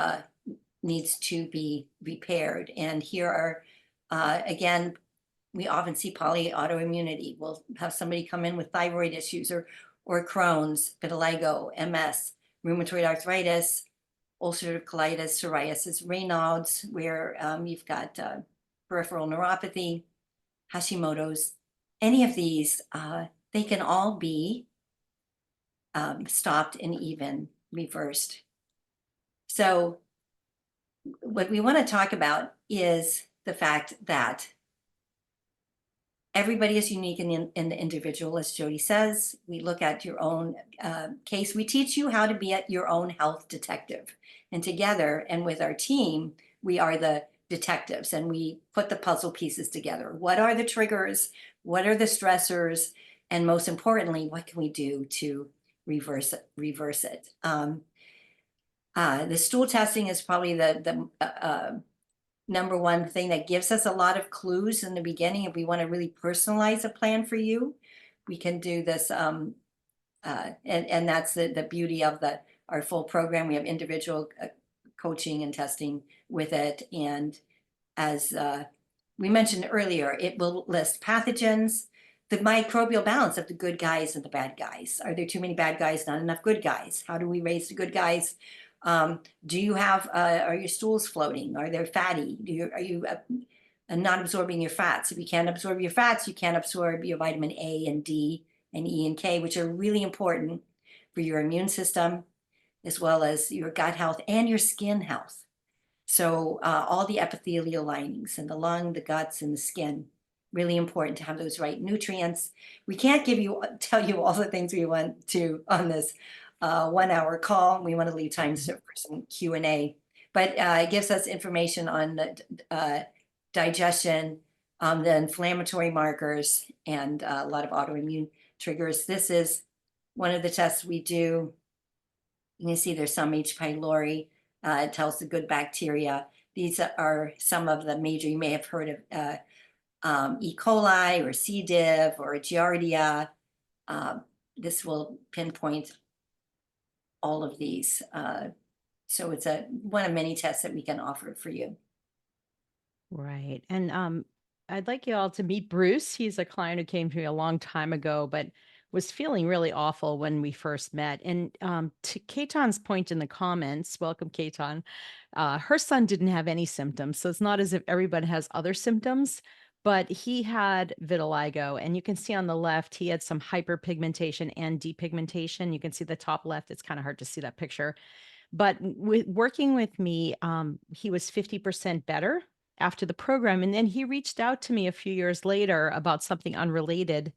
needs to be repaired. And here are, again, we often see polyautoimmunity. We'll have somebody come in with thyroid issues or Crohn's, vitiligo, MS, rheumatoid arthritis, ulcerative colitis, psoriasis, Raynaud's, where you've got peripheral neuropathy, Hashimoto's. Any of these, they can all be stopped and even reversed. So what we want to talk about is the fact that everybody is unique in the individual, as Jodi says. We look at your own case. We teach you how to be your own health detective. And together and with our team, we are the detectives, and we put the puzzle pieces together. What are the triggers? What are the stressors? And most importantly, what can we do to reverse it? The stool testing is probably the number one thing that gives us a lot of clues in the beginning. If we want to really personalize a plan for you, we can do this. And that's the beauty of our full program. We have individual coaching and testing with it. And as we mentioned earlier, it will list pathogens, the microbial balance of the good guys and the bad guys. Are there too many bad guys, not enough good guys? How do we raise the good guys? Do you have, are your stools floating? Are they fatty? Are you not absorbing your fats? If you can't absorb your fats, you can't absorb your vitamin A and D and E and K, which are really important for your immune system, as well as your gut health and your skin health. So all the epithelial linings and the lung, the guts, and the skin, really important to have those right nutrients. We can't tell you all the things we want to on this 1 hour call. We want to leave time for some Q&A, but it gives us information on the digestion, the inflammatory markers, and a lot of autoimmune triggers. This is one of the tests we do. You can see there's some H. pylori. It tells the good bacteria. These are some of the major, you may have heard of E. coli or C. diff or Giardia. This will pinpoint all of these. So it's one of many tests that we can offer for you. Right. And I'd like you all to meet Bruce. He's a client who came to me a long time ago, but was feeling really awful when we first met. And to Katon's point in the comments, welcome, Katon, her son didn't have any symptoms. So it's not as if everybody has other symptoms, but he had vitiligo. And you can see on the left, he had some hyperpigmentation and depigmentation. You can see the top left. It's kind of hard to see that picture. But with working with me, he was 50% better after the program. And then he reached out to me a few years later about something unrelated.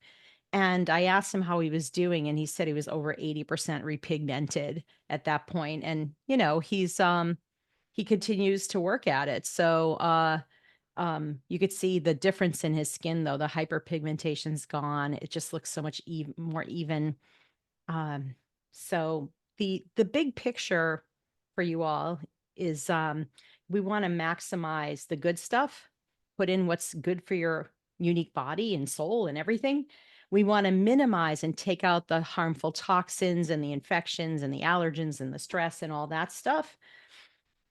And I asked him how he was doing, and he said he was over 80% repigmented at that point. And, you know, he continues to work at it. So you could see the difference in his skin, though. The hyperpigmentation's gone. It just looks so much more even. So the big picture for you all is we want to maximize the good stuff, put in what's good for your unique body and soul and everything. We want to minimize and take out the harmful toxins and the infections and the allergens and the stress and all that stuff.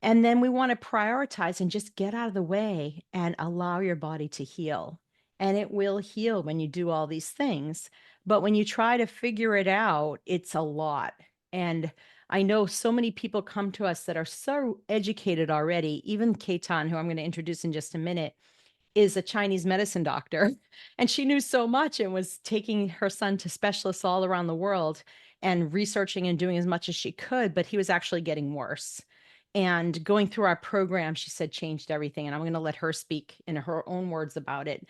And then we want to prioritize and just get out of the way and allow your body to heal. And it will heal when you do all these things. But when you try to figure it out, it's a lot. And I know so many people come to us that are so educated already. Even Kaitan, who I'm going to introduce in just a minute, is a Chinese medicine doctor. And she knew so much and was taking her son to specialists all around the world and researching and doing as much as she could, but he was actually getting worse. And going through our program, she said, changed everything. And I'm going to let her speak in her own words about it.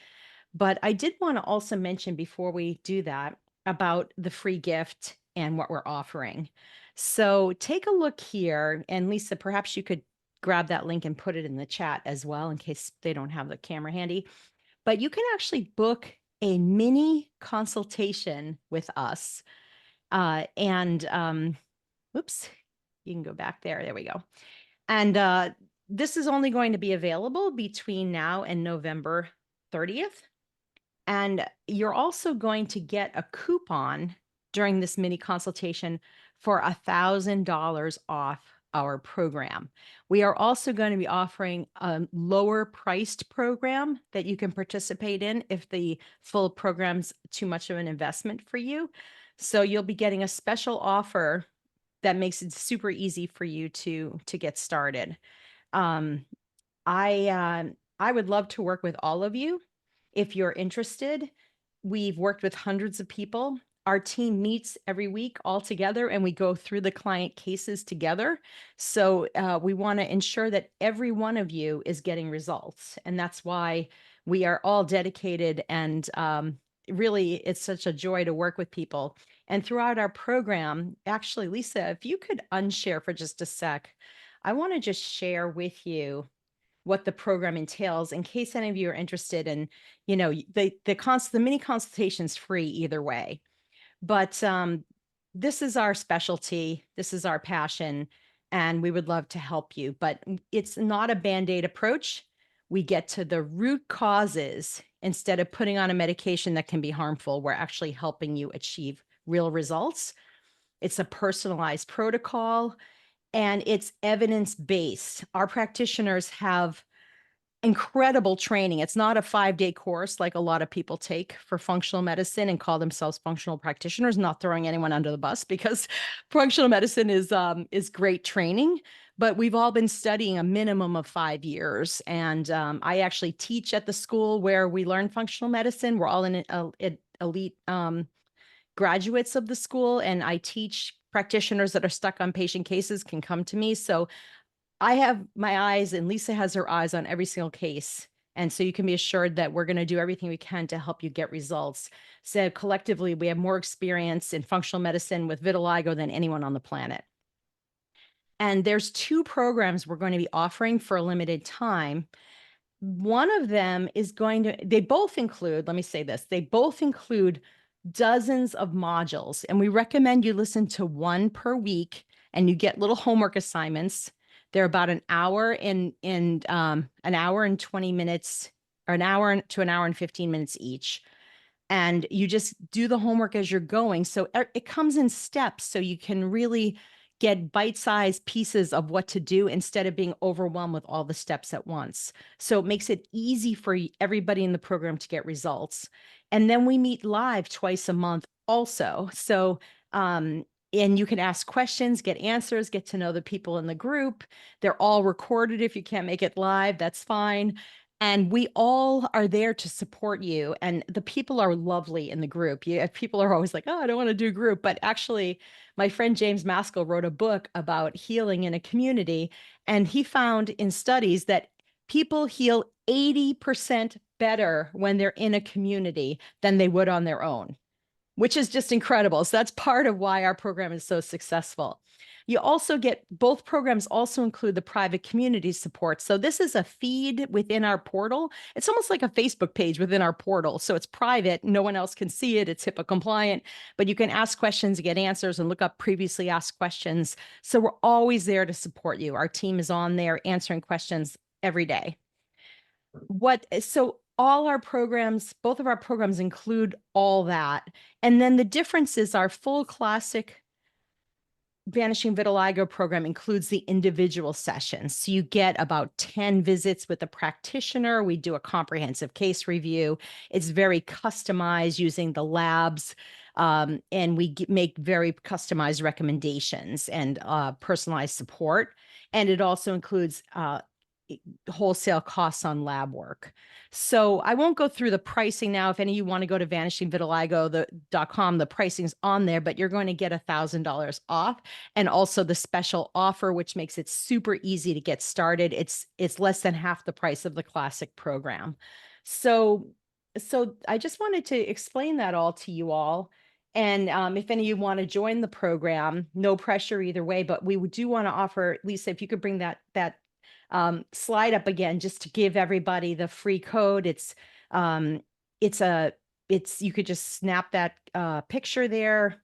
But I did want to also mention before we do that about the free gift and what we're offering. So take a look here. And Lisa, perhaps you could grab that link and put it in the chat as well, in case they don't have the camera handy. But you can actually book a mini consultation with us. Oops, you can go back there. There we go. And this is only going to be available between now and November 30th. And you're also going to get a coupon during this mini consultation for $1,000 off our program. We are also going to be offering a lower priced program that you can participate in if the full program's too much of an investment for you. So you'll be getting a special offer that makes it super easy for you to get started. I would love to work with all of you if you're interested. We've worked with hundreds of people. Our team meets every week all together and we go through the client cases together. So we want to ensure that every one of you is getting results. And that's why we are all dedicated, and really it's such a joy to work with people. And throughout our program, actually, Lisa, if you could unshare for just a sec, I want to just share with you what the program entails in case any of you are interested. And, you know, the mini consultation is free either way. But this is our specialty. This is our passion, and we would love to help you. But it's not a Band-Aid approach. We get to the root causes instead of putting on a medication that can be harmful. We're actually helping you achieve real results. It's a personalized protocol, and it's evidence-based. Our practitioners have incredible training. It's not a 5-day course like a lot of people take for functional medicine and call themselves functional practitioners, not throwing anyone under the bus, because functional medicine is great training, but we've all been studying a minimum of 5 years. And I actually teach at the school where we learn functional medicine. We're all in elite graduates of the school, and I teach practitioners that are stuck on patient cases can come to me. So I have my eyes, and Lisa has her eyes on every single case. And so you can be assured that we're going to do everything we can to help you get results. So collectively, we have more experience in functional medicine with vitiligo than anyone on the planet. And there's 2 programs we're going to be offering for a limited time. One of them is they both include, let me say this, they both include dozens of modules. And we recommend you listen to one per week, and you get little homework assignments. They're about an hour and 20 minutes, or an hour to an hour and 15 minutes each. And you just do the homework as you're going. So it comes in steps, so you can really get bite-sized pieces of what to do instead of being overwhelmed with all the steps at once. So it makes it easy for everybody in the program to get results. And then we meet live twice a month also. So, and you can ask questions, get answers, get to know the people in the group. They're all recorded. If you can't make it live, that's fine. And we all are there to support you. And the people are lovely in the group. People are always like, oh, I don't want to do group. But actually, my friend James Maskell wrote a book about healing in a community. And he found in studies that people heal 80% better when they're in a community than they would on their own, which is just incredible. So that's part of why our program is so successful. You also get, both programs also include the private community support. So this is a feed within our portal. It's almost like a Facebook page within our portal. So it's private. No one else can see it. It's HIPAA compliant, but you can ask questions, get answers, and look up previously asked questions. So we're always there to support you. Our team is on there answering questions every day. So all our programs, both of our programs include all that. And then the difference is our full classic Vanishing Vitiligo program includes the individual sessions. So you get about 10 visits with a practitioner. We do a comprehensive case review. It's very customized using the labs. And we make very customized recommendations and personalized support. And it also includes wholesale costs on lab work. So I won't go through the pricing now. If any of you want to go to vanishingvitiligo.com, the pricing's on there, but you're going to get $1,000 off. And also the special offer, which makes it super easy to get started. It's less than half the price of the classic program. So I just wanted to explain that all to you all. And if any of you want to join the program, no pressure either way, but we do want to offer, Lisa, if you could bring that slide up again, just to give everybody the free code. You could just snap that picture there,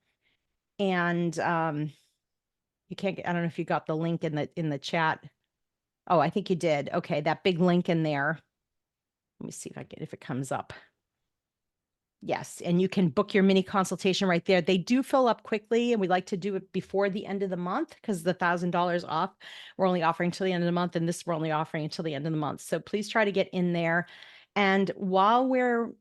and you can't get, I don't know if you got the link in the chat. Oh, I think you did. Okay, that big link in there. Let me see if it comes up. Yes, and you can book your mini consultation right there. They do fill up quickly, and we like to do it before the end of the month because the $1,000 off, we're only offering till the end of the month, and this we're only offering until the end of the month. So please try to get in there. And while you're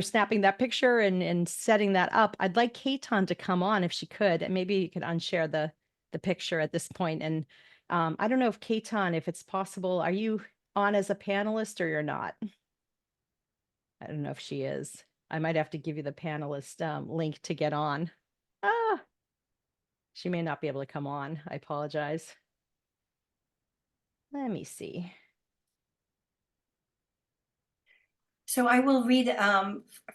snapping that picture and setting that up, I'd like Katon to come on if she could, and maybe you could unshare the picture at this point. And I don't know if Katon, if it's possible, are you on as a panelist or you're not? I don't know if she is. I might have to give you the panelist link to get on. She may not be able to come on. I apologize. Let me see. So I will read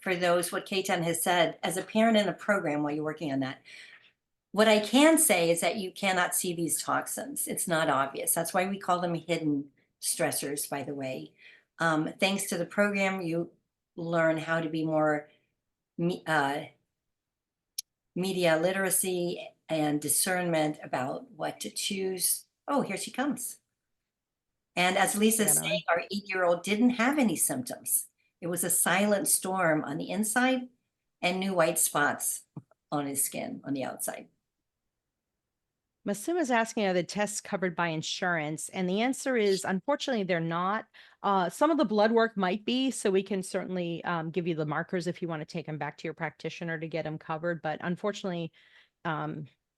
for those what Katen has said as a parent in a program while you're working on that. What I can say is that you cannot see these toxins. It's not obvious. That's why we call them hidden stressors, by the way. Thanks to the program, you learn how to be more media literacy and discernment about what to choose. Oh, here she comes. And as Lisa's saying, our 8-year-old didn't have any symptoms. It was a silent storm on the inside and new white spots on his skin on the outside. Masuma is asking, are the tests covered by insurance? And the answer is, unfortunately, they're not. Some of the blood work might be, so we can certainly give you the markers if you want to take them back to your practitioner to get them covered. But unfortunately,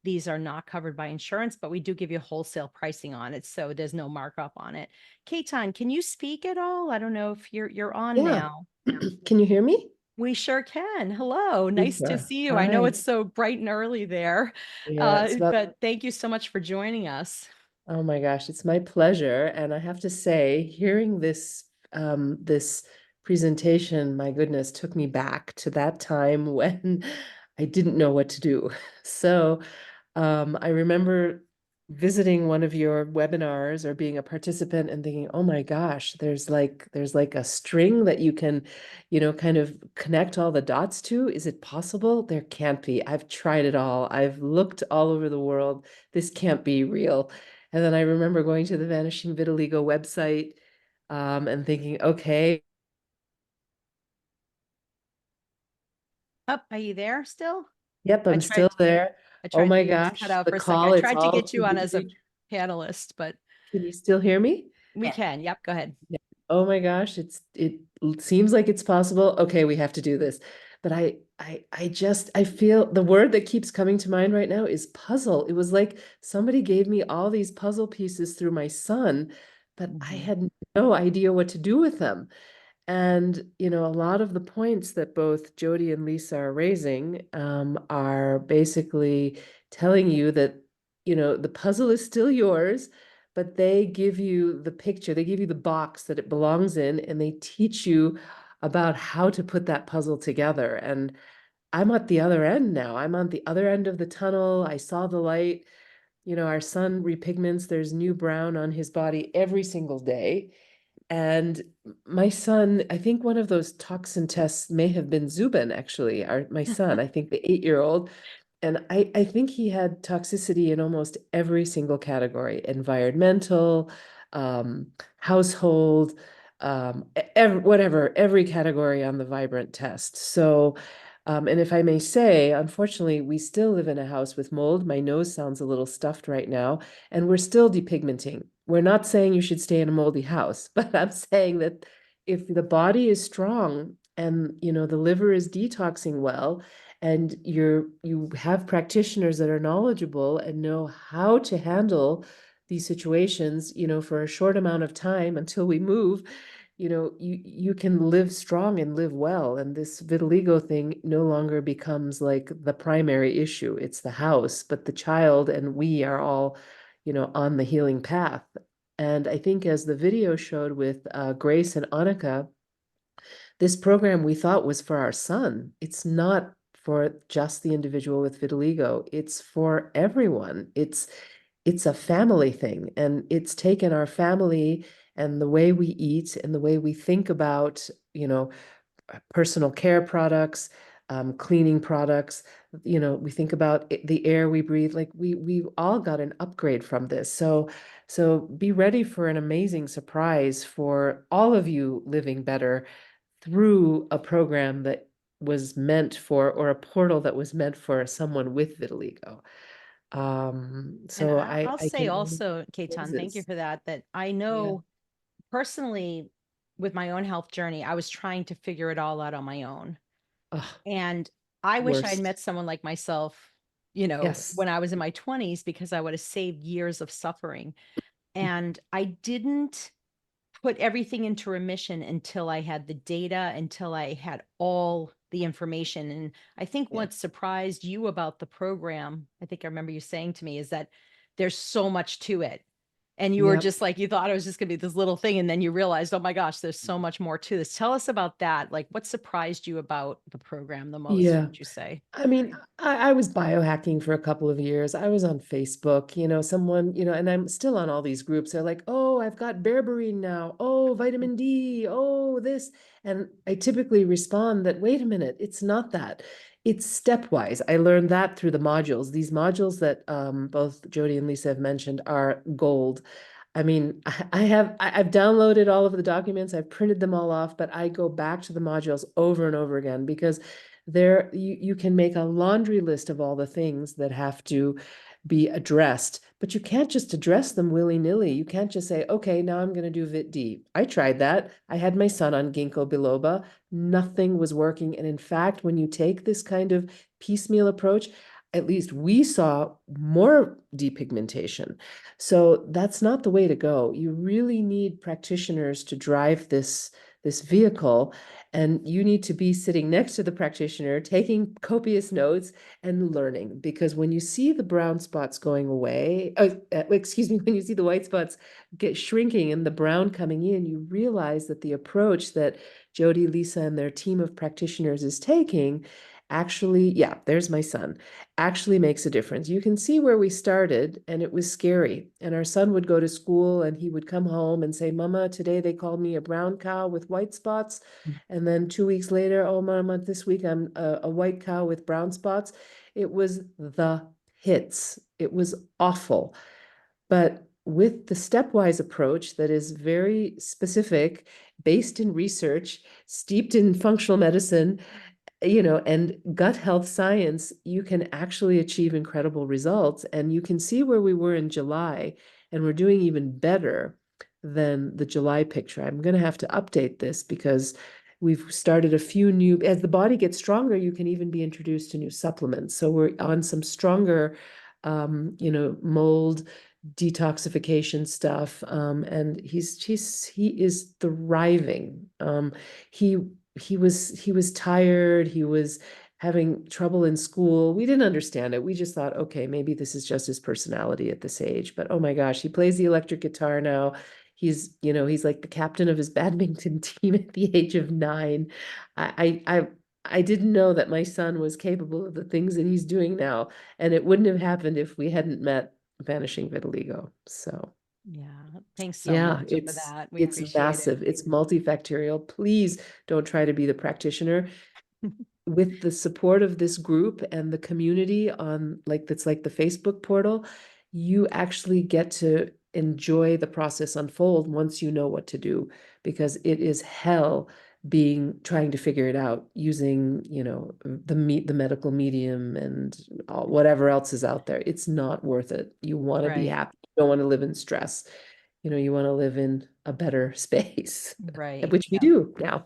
these are not covered by insurance, but we do give you wholesale pricing on it, so there's no markup on it. Katon, can you speak at all? I don't know if you're on now. Can you hear me? We sure can. Hello, nice to see you. Hi. I know it's so bright and early there, Yeah, but thank you so much for joining us. Oh my gosh, it's my pleasure. And I have to say, hearing this this presentation, my goodness, took me back to that time when I didn't know what to do. So I remember visiting one of your webinars or being a participant and thinking, oh my gosh, there's like a string that you can, kind of connect all the dots to. Is it possible? There can't be. I've tried it all. I've looked all over the world. This can't be real. And then I remember going to the Vanishing Vitiligo website and thinking, okay. Are you there still? Yep, I'm still there. Oh my gosh, cut out the for a call, second. I it's tried to all get you too on as a busy. panelist, but Can you still hear me? we Yeah. can. Yep, go ahead. Oh my gosh, it seems like it's possible. Okay, we have to do this. But I feel the word that keeps coming to mind right now is puzzle. It was like somebody gave me all these puzzle pieces through my son, but I had no idea what to do with them. And, you know, a lot of the points that both Jodi and Lisa are raising are basically telling you that, you know, the puzzle is still yours, but they give you the picture, they give you the box that it belongs in, and they teach you about how to put that puzzle together. And I'm at the other end now. I'm on the other end of the tunnel. I saw the light. You know, our son repigments, there's new brown on his body every single day. And my son, I think one of those toxin tests may have been Zubin, actually, my son, I think the 8-year-old. And I think he had toxicity in almost every single category, environmental, household, whatever, every category on the Vibrant test. So, and if I may say, unfortunately, we still live in a house with mold. My nose sounds a little stuffed right now, and we're still depigmenting. We're not saying you should stay in a moldy house, but I'm saying that if the body is strong and, you know, the liver is detoxing well, and you have practitioners that are knowledgeable and know how to handle these situations, you know, for a short amount of time until we move, you know, you can live strong and live well. And this vitiligo thing no longer becomes like the primary issue. It's the house, but the child and we are all, you know, on the healing path. And I think as the video showed with Grace and Annika, this program we thought was for our son. It's not for just the individual with vitiligo. It's for everyone. It's a family thing, and it's taken our family and the way we eat and the way we think about, you know, personal care products, cleaning products. You know, we think about the air we breathe. Like we've all got an upgrade from this. So be ready for an amazing surprise for all of you living better through a program that was meant for, or a portal that was meant for someone with vitiligo. And So I'll I say can also, Kaitan, thank you for that, that I know personally with my own health journey, I was trying to figure it all out on my own. ugh, And I wish I'd worst. met someone like myself, you know, Yes. when I was in my 20s, because I would have saved years of suffering. And I didn't put everything into remission until I had the data, until I had all the information. And I think Yeah. what surprised you about the program, I think I remember you saying to me, is that there's so much to it. And you were Yep. just like, you thought it was just going to be this little thing. And then you realized, oh my gosh, there's so much more to this. Tell us about that. Like, what surprised you about the program the most, Yeah. would you say? I mean, I was biohacking for a couple of years. I was on Facebook, you know, someone, you know, and I'm still on all these groups. They're like, oh, I've got berberine now. Oh, vitamin D. Oh, this. And I typically respond that, wait a minute, it's not that. It's stepwise. I learned that through the modules. These modules that both Jodi and Lisa have mentioned are gold. I mean, I've downloaded all of the documents, I've printed them all off, but I go back to the modules over and over again because there you can make a laundry list of all the things that have to be addressed, but you can't just address them willy-nilly. You can't just say, okay, now I'm going to do Vit D. I tried that. I had my son on ginkgo biloba. Nothing was working. And in fact, when you take this kind of piecemeal approach, at least we saw more depigmentation. So that's not the way to go. You really need practitioners to drive this vehicle, and you need to be sitting next to the practitioner, taking copious notes and learning. Because when you see the brown spots going away, excuse me, when you see the white spots get shrinking and the brown coming in, you realize that the approach that Jodi, Lisa, and their team of practitioners is taking actually, yeah, there's my son, actually makes a difference. You can see where we started, and it was scary. And our son would go to school and he would come home and say, Mama, today they called me a brown cow with white spots. And then 2 weeks later, oh, Mama, this week I'm a white cow with brown spots. It was the hits. It was awful. But with the stepwise approach that is very specific, based in research, steeped in functional medicine, you know, and gut health science, you can actually achieve incredible results. And you can see where we were in July, and we're doing even better than the July picture. I'm going to have to update this because We've started a few new, as the body gets stronger, you can even be introduced to new supplements. So we're on some stronger, mold detoxification stuff. And he is thriving. He was tired. He was having trouble in school. We didn't understand it. We just thought, okay, maybe this is just his personality at this age. But oh my gosh, he plays the electric guitar now. He's like the captain of his badminton team at the age of 9. I didn't know that my son was capable of the things that he's doing now, and it wouldn't have happened if we hadn't met Vanishing Vitiligo. So Yeah. Thanks so yeah, much for that. We it's appreciate massive. It's multifactorial. Please don't try to be the practitioner. it. With the support of this group and the community on that's like the Facebook portal, you actually get to enjoy the process unfold once you know what to do, because it is hell trying to figure it out using, the medical medium and whatever else is out there. It's not worth it. You want to be Right. happy. You don't want to live in stress. You want to live in a better space, Right. which we do now.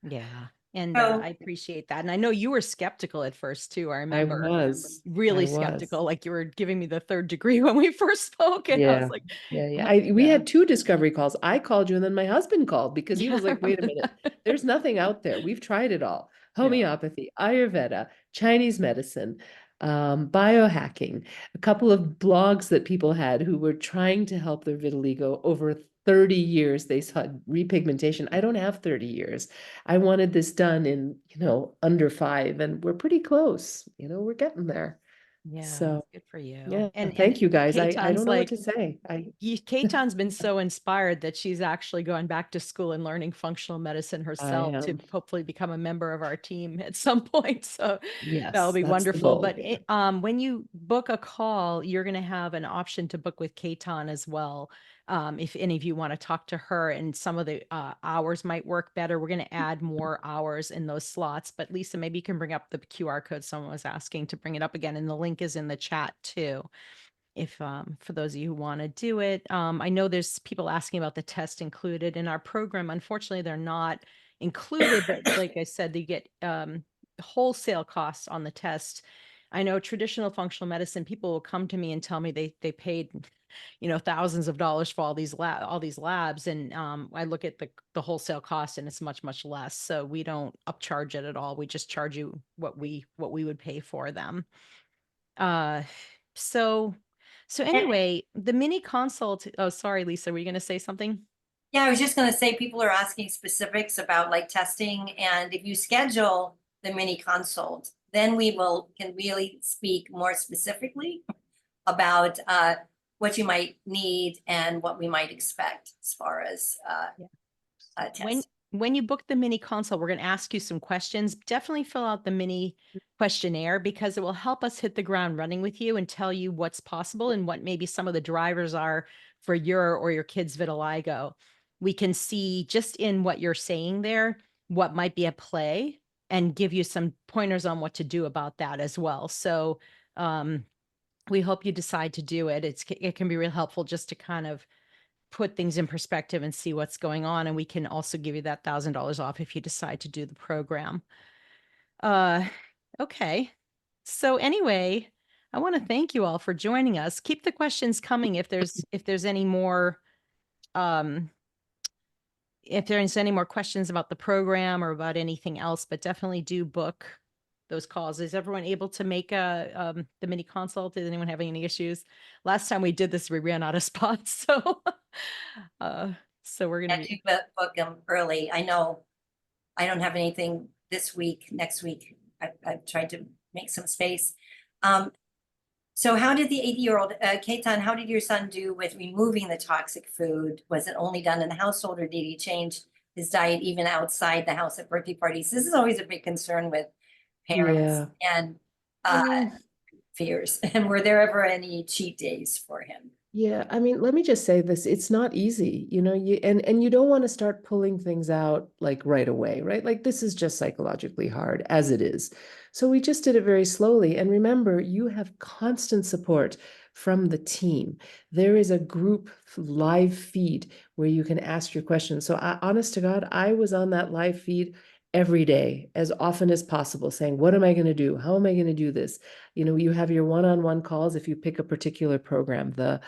Yeah. And So- I appreciate that. And I know you were skeptical at first too. I I remember was really I was. skeptical, like you were giving me the 3rd degree when we first spoke. And I Yeah. was like, Yeah. We had 2 discovery calls. I called you and then my husband called because he Yeah, was I like, wait a remember minute, that. there's nothing out there. We've tried it all. Yeah. Homeopathy, Ayurveda, Chinese medicine, biohacking, a couple of blogs that people had who were trying to help their vitiligo over 30 years. They saw repigmentation. I don't have 30 years. I wanted this done in, under 5, and we're pretty close. We're getting there. Yeah. So Good for you. yeah, And thank you guys. I Keitan's don't know like, what to say. Keitan's been so inspired that she's actually going back to school and learning functional medicine herself to am. hopefully become a member of our team at some point. So Yes, that'll be that's the wonderful. goal. But when you book a call, you're going to have an option to book with Keitan as well. If any of you want to talk to her, and some of the hours might work better, we're going to add more hours in those slots. But Lisa, maybe you can bring up the QR code. Someone was asking to bring it up again, and the link is in the chat too. If for those of you who want to do it, I know there's people asking about the test included in our program. Unfortunately, they're not included, but like I said, they get wholesale costs on the test. I know traditional functional medicine people will come to me and tell me they paid thousands of dollars for all these labs, and I look at the wholesale cost and it's much less. So we don't upcharge it at all. We just charge you what we would pay for them. So anyway, the mini consult. Oh, sorry, Lisa, were you going to say something? Yeah, I was just gonna say, people are asking specifics about like testing, and if you schedule the mini consult, then we can really speak more specifically about what you might need and what we might expect as far as tests. When you book the mini consult, we're going to ask you some questions. Definitely fill out the mini questionnaire, because it will help us hit the ground running with you and tell you what's possible and what maybe some of the drivers are for your or your kids' vitiligo. We can see just in what you're saying there, what might be at play, and give you some pointers on what to do about that as well. So we hope you decide to do it. It can be real helpful just to kind of put things in perspective and see what's going on. And we can also give you that $1,000 off if you decide to do the program. Okay. So anyway, I want to thank you all for joining us. Keep the questions coming if there's any more if there's any more questions about the program or about anything else, but definitely do book those calls. Is everyone able to make the mini consult? Is anyone having any issues? Last time we did this, we ran out of spots. So we're going to book them early. I know I don't have anything this week. Next week, I've tried to make some space. So how did the 80-year-old, Keitan, how did your son do with removing the toxic food? Was it only done in the household, or did he change his diet even outside the house at birthday parties? This is always a big concern with parents and fears. And were there ever any cheat days for him? Yeah, I mean, let me just say this, it's not easy, and you don't want to start pulling things out like right away, right? Like this is just psychologically hard as it is. So we just did it very slowly. And remember, you have constant support from the team. There is a group live feed where you can ask your questions. So honest to God, I was on that live feed every day, as often as possible, saying, what am I going to do? How am I going to do this? You know, you have your one-on-one calls if you pick a particular program, the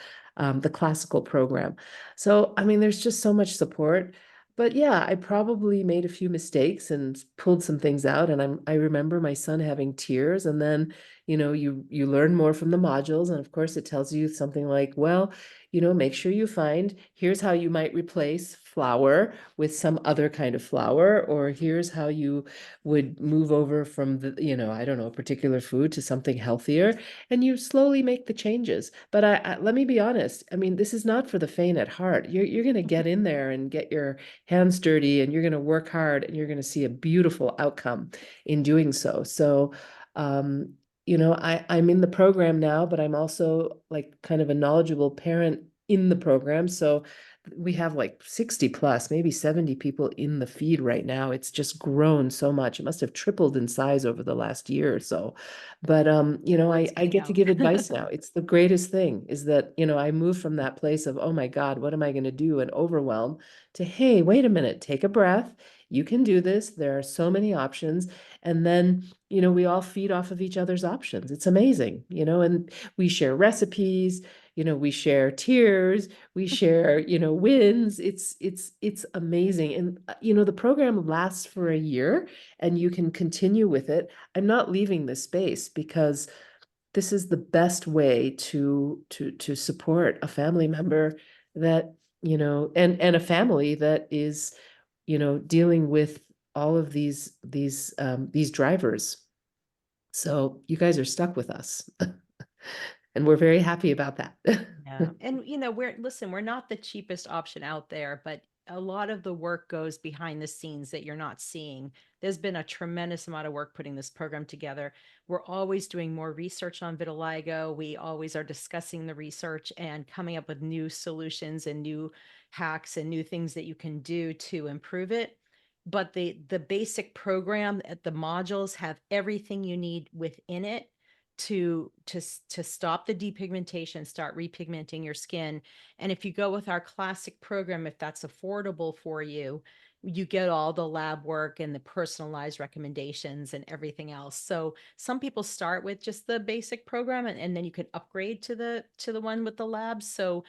classical program. So, I mean, there's just so much support. But yeah, I probably made a few mistakes and pulled some things out. And I remember my son having tears. And then, you know, you learn more from the modules. And of course, it tells you something like, well, you know, make sure you find, here's how you might replace flour with some other kind of flour, or here's how you would move over from the, you know, I don't know, a particular food to something healthier. And you slowly make the changes. But let me be honest. I mean, this is not for the faint at heart. You're going to get in there and get your hands dirty, and you're going to work hard, and you're going to see a beautiful outcome in doing so. So, you know, I'm in the program now, but I'm also like kind of a knowledgeable parent in the program. So we have like 60 plus, maybe 70 people in the feed right now. It's just grown so much. It must have tripled in size over the last year or so. But you know, I get to give advice now. It's the greatest thing is that, you know, I moved from that place of, oh my God, what am I going to do? And overwhelm to, hey, wait a minute, take a breath. You can do this. There are so many options. And then, you know, we all feed off of each other's options. It's amazing, you know, and we share recipes, you know, we share tears, we share, you know, wins. It's amazing. And, you know, the program lasts for a year and you can continue with it. I'm not leaving this space because this is the best way to support a family member that, you know, and a family that is, you know, dealing with all of these drivers. So you guys are stuck with us. And we're very happy about that. Yeah. And you know, we're not the cheapest option out there, but a lot of the work goes behind the scenes that you're not seeing. There's been a tremendous amount of work putting this program together. We're always doing more research on vitiligo. We always are discussing the research and coming up with new solutions and new hacks and new things that you can do to improve it. But the basic program, the modules have everything you need within it to stop the depigmentation, start repigmenting your skin. And if you go with our classic program, if that's affordable for you, you get all the lab work and the personalized recommendations and everything else. So some people start with just the basic program, and then you can upgrade to the one with the labs. So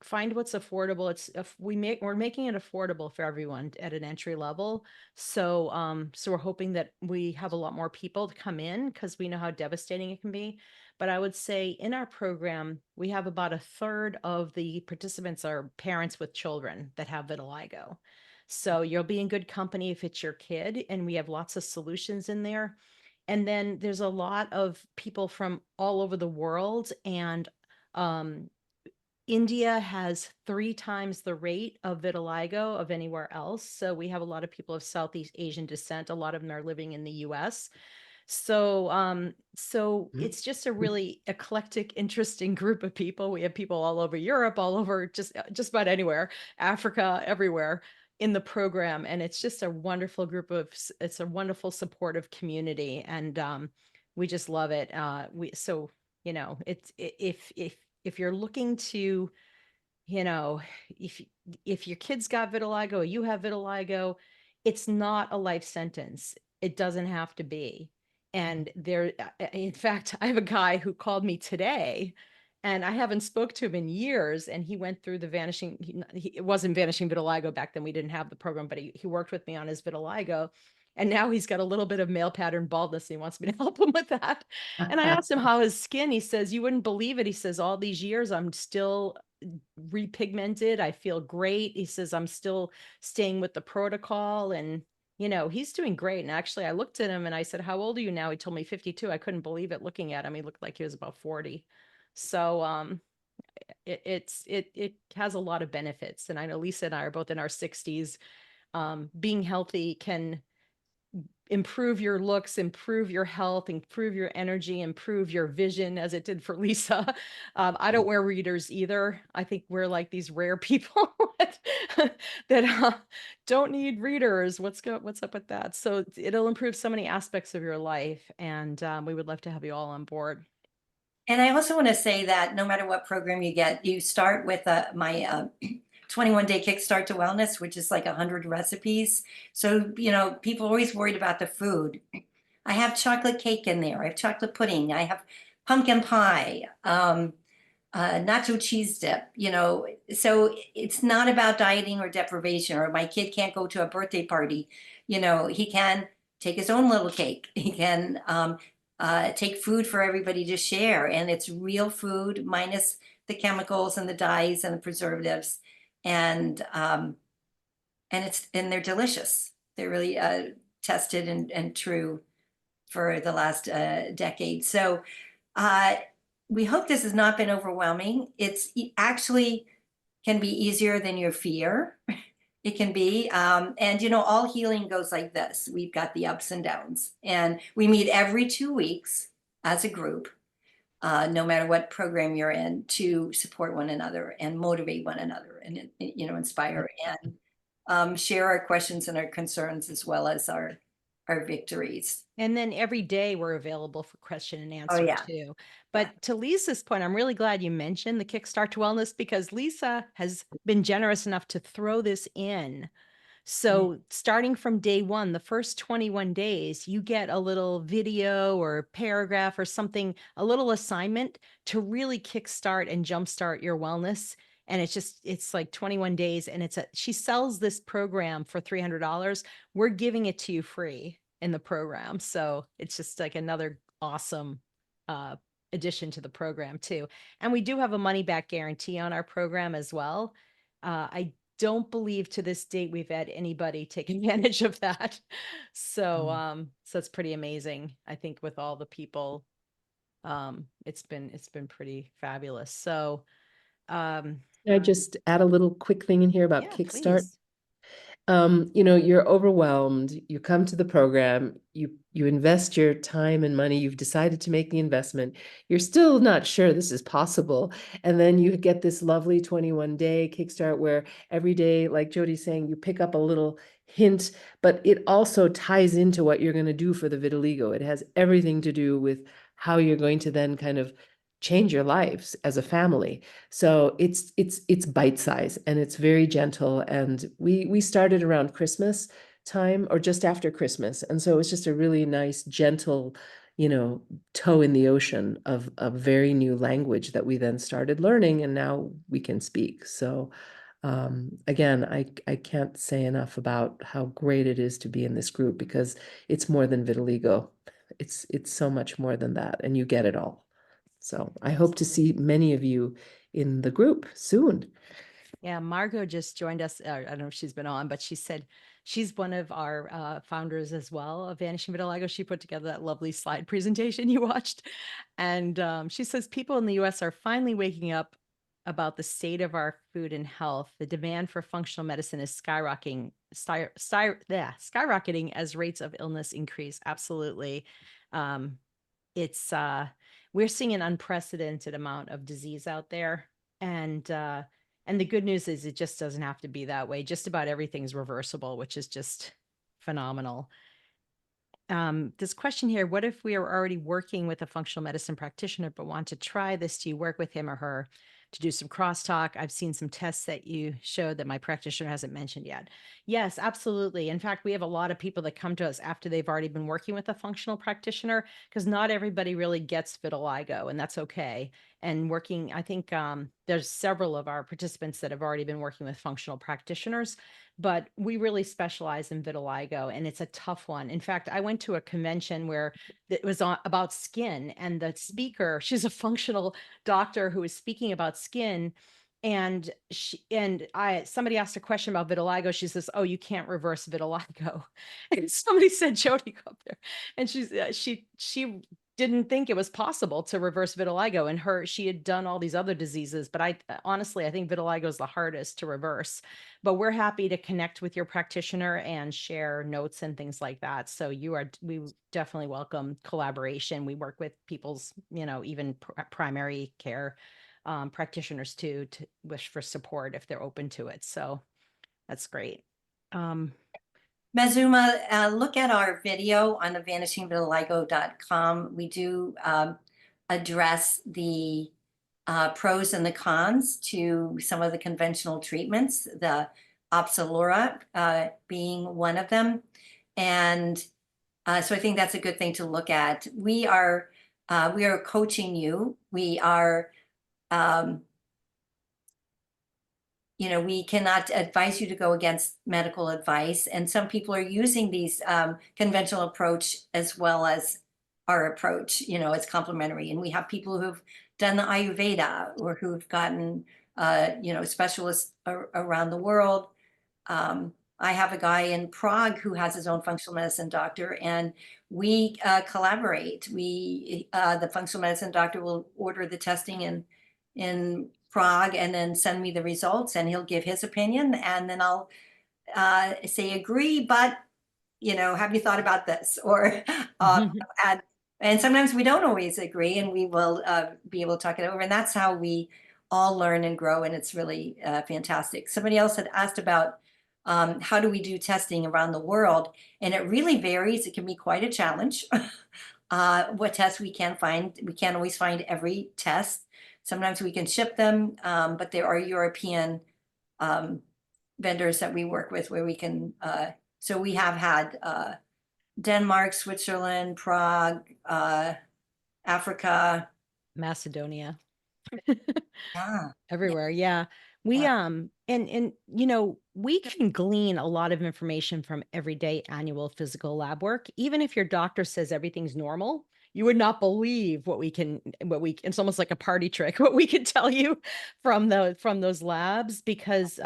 find what's affordable. We're making it affordable for everyone at an entry level. So so we're hoping that we have a lot more people to come in because we know how devastating it can be. But I would say in our program, we have about a third of the participants are parents with children that have vitiligo. So you'll be in good company if it's your kid, and we have lots of solutions in there. And then there's a lot of people from all over the world, and um, India has 3 times the rate of vitiligo of anywhere else. So we have a lot of people of Southeast Asian descent. A lot of them are living in the US. So it's just a really eclectic, interesting group of people. We have people all over Europe, all over just about anywhere, Africa, everywhere in the program. And it's just a wonderful it's a wonderful supportive community. And we just love it. So, you know, if you're looking to, you know, if your kid's got vitiligo or you have vitiligo, it's not a life sentence. It doesn't have to be. And in fact, I have a guy who called me today, and I haven't spoke to him in years. And he went through the it wasn't Vanishing Vitiligo back then. We didn't have the program, but he worked with me on his vitiligo. And now he's got a little bit of male pattern baldness, and he wants me to help him with that. And I asked him how his skin, he says, you wouldn't believe it. He says, all these years, I'm still repigmented. I feel great. He says, I'm still staying with the protocol, and you know, he's doing great. And actually I looked at him and I said, how old are you now? He told me 52. I couldn't believe it looking at him. He looked like he was about 40. So it has a lot of benefits. And I know Lisa and I are both in our 60s. Being healthy can improve your looks, improve your health, improve your energy, improve your vision, as it did for Lisa. I don't wear readers either. I think we're like these rare people that don't need readers. What's up with that? So it'll improve so many aspects of your life, and we would love to have you all on board. And I also want to say that no matter what program you get, you start with my 21-day Kickstart to Wellness, which is like 100 recipes. So, you know, people are always worried about the food. I have chocolate cake in there. I have chocolate pudding. I have pumpkin pie, nacho cheese dip, you know. So it's not about dieting or deprivation, or my kid can't go to a birthday party. You know, he can take his own little cake. He can take food for everybody to share. And it's real food minus the chemicals and the dyes and the preservatives. And they're delicious. They're really tested and true for the last decade. So we hope this has not been overwhelming. It's actually can be easier than your fear. It can be. And, you know, all healing goes like this. We've got the ups and downs. And we meet every 2 weeks as a group, no matter what program you're in, to support one another and motivate one another and, you know, inspire and share our questions and our concerns as well as our victories. And then every day we're available for question and answer yeah. too. But to Lisa's point, I'm really glad you mentioned the Kickstart to Wellness, because Lisa has been generous enough to throw this in. So starting from day one, the first 21 days, you get a little video or paragraph or something, a little assignment to really kickstart and jumpstart your wellness. And it's like 21 days, and she sells this program for $300. We're giving it to you free in the program. So it's just like another awesome addition to the program too. And we do have a money back guarantee on our program as well. I don't believe to this date we've had anybody take advantage of that. So so it's pretty amazing. I think with all the people, it's been pretty fabulous. So Can I just add a little quick thing in here about yeah, Kickstart? please. You know, you're overwhelmed, you come to the program, you invest your time and money, you've decided to make the investment, you're still not sure this is possible. And then you get this lovely 21-day Kickstart where every day, like Jodi's saying, you pick up a little hint, but it also ties into what you're going to do for the vitiligo. It has everything to do with how you're going to then kind of change your lives as a family. So it's bite size and it's very gentle. And we started around Christmas time or just after Christmas. And so it was just a really nice, gentle, you know, toe in the ocean of a very new language that we then started learning, and now we can speak. So again, I can't say enough about how great it is to be in this group, because it's more than vitiligo. It's so much more than that, and you get it all. So I hope to see many of you in the group soon. Yeah, Margot just joined us. I don't know if she's been on, but she said she's one of our founders as well of Vanishing Vitiligo. She put together that lovely slide presentation you watched. And she says people in the US are finally waking up about the state of our food and health. The demand for functional medicine is skyrocketing as rates of illness increase. Absolutely. It's we're seeing an unprecedented amount of disease out there. And the good news is it just doesn't have to be that way. Just about everything's reversible, which is just phenomenal. This question here, what if we are already working with a functional medicine practitioner but want to try this? Do you work with him or her to do some crosstalk? I've seen some tests that you showed that my practitioner hasn't mentioned yet. Yes, absolutely. In fact, we have a lot of people that come to us after they've already been working with a functional practitioner, because not everybody really gets vitiligo, and that's okay. And working, I think there's several of our participants that have already been working with functional practitioners, but we really specialize in vitiligo, and it's a tough one. In fact, I went to a convention where it was about skin, and the speaker, she's a functional doctor who was speaking about skin, and somebody asked a question about vitiligo. She says, "Oh, you can't reverse vitiligo." And somebody said, "Jodi, go up there." And she didn't think it was possible to reverse vitiligo, and she had done all these other diseases, but I think vitiligo is the hardest to reverse. But we're happy to connect with your practitioner and share notes and things like that. So we definitely welcome collaboration. We work with people's, you know, even primary care practitioners too, to wish for support if they're open to it. So that's great. Mazuma, look at our video on the vanishingvitiligo.com. We do address the pros and the cons to some of the conventional treatments, the Opsilura being one of them. And so I think that's a good thing to look at. We are coaching you. We are, we cannot advise you to go against medical advice. And some people are using these conventional approach as well as our approach, it's complementary. And we have people who've done the Ayurveda or who've gotten, specialists around the world. I have a guy in Prague who has his own functional medicine doctor, and we collaborate. The functional medicine doctor will order the testing in Prague and then send me the results, and he'll give his opinion, and then I'll say agree, but have you thought about this? Or add. And sometimes we don't always agree, and we will be able to talk it over, and that's how we all learn and grow, and it's really fantastic. Somebody else had asked about how do we do testing around the world, and it really varies. It can be quite a challenge. What tests we can find. We can't always find every test. Sometimes we can ship them, but there are European vendors that we work with where we can. So we have had Denmark, Switzerland, Prague, Africa, Macedonia. Yeah. Everywhere. Yeah. We, Yeah. and we can glean a lot of information from everyday annual physical lab work. Even if your doctor says everything's normal, you would not believe it's almost like a party trick, what we can tell you from those labs, because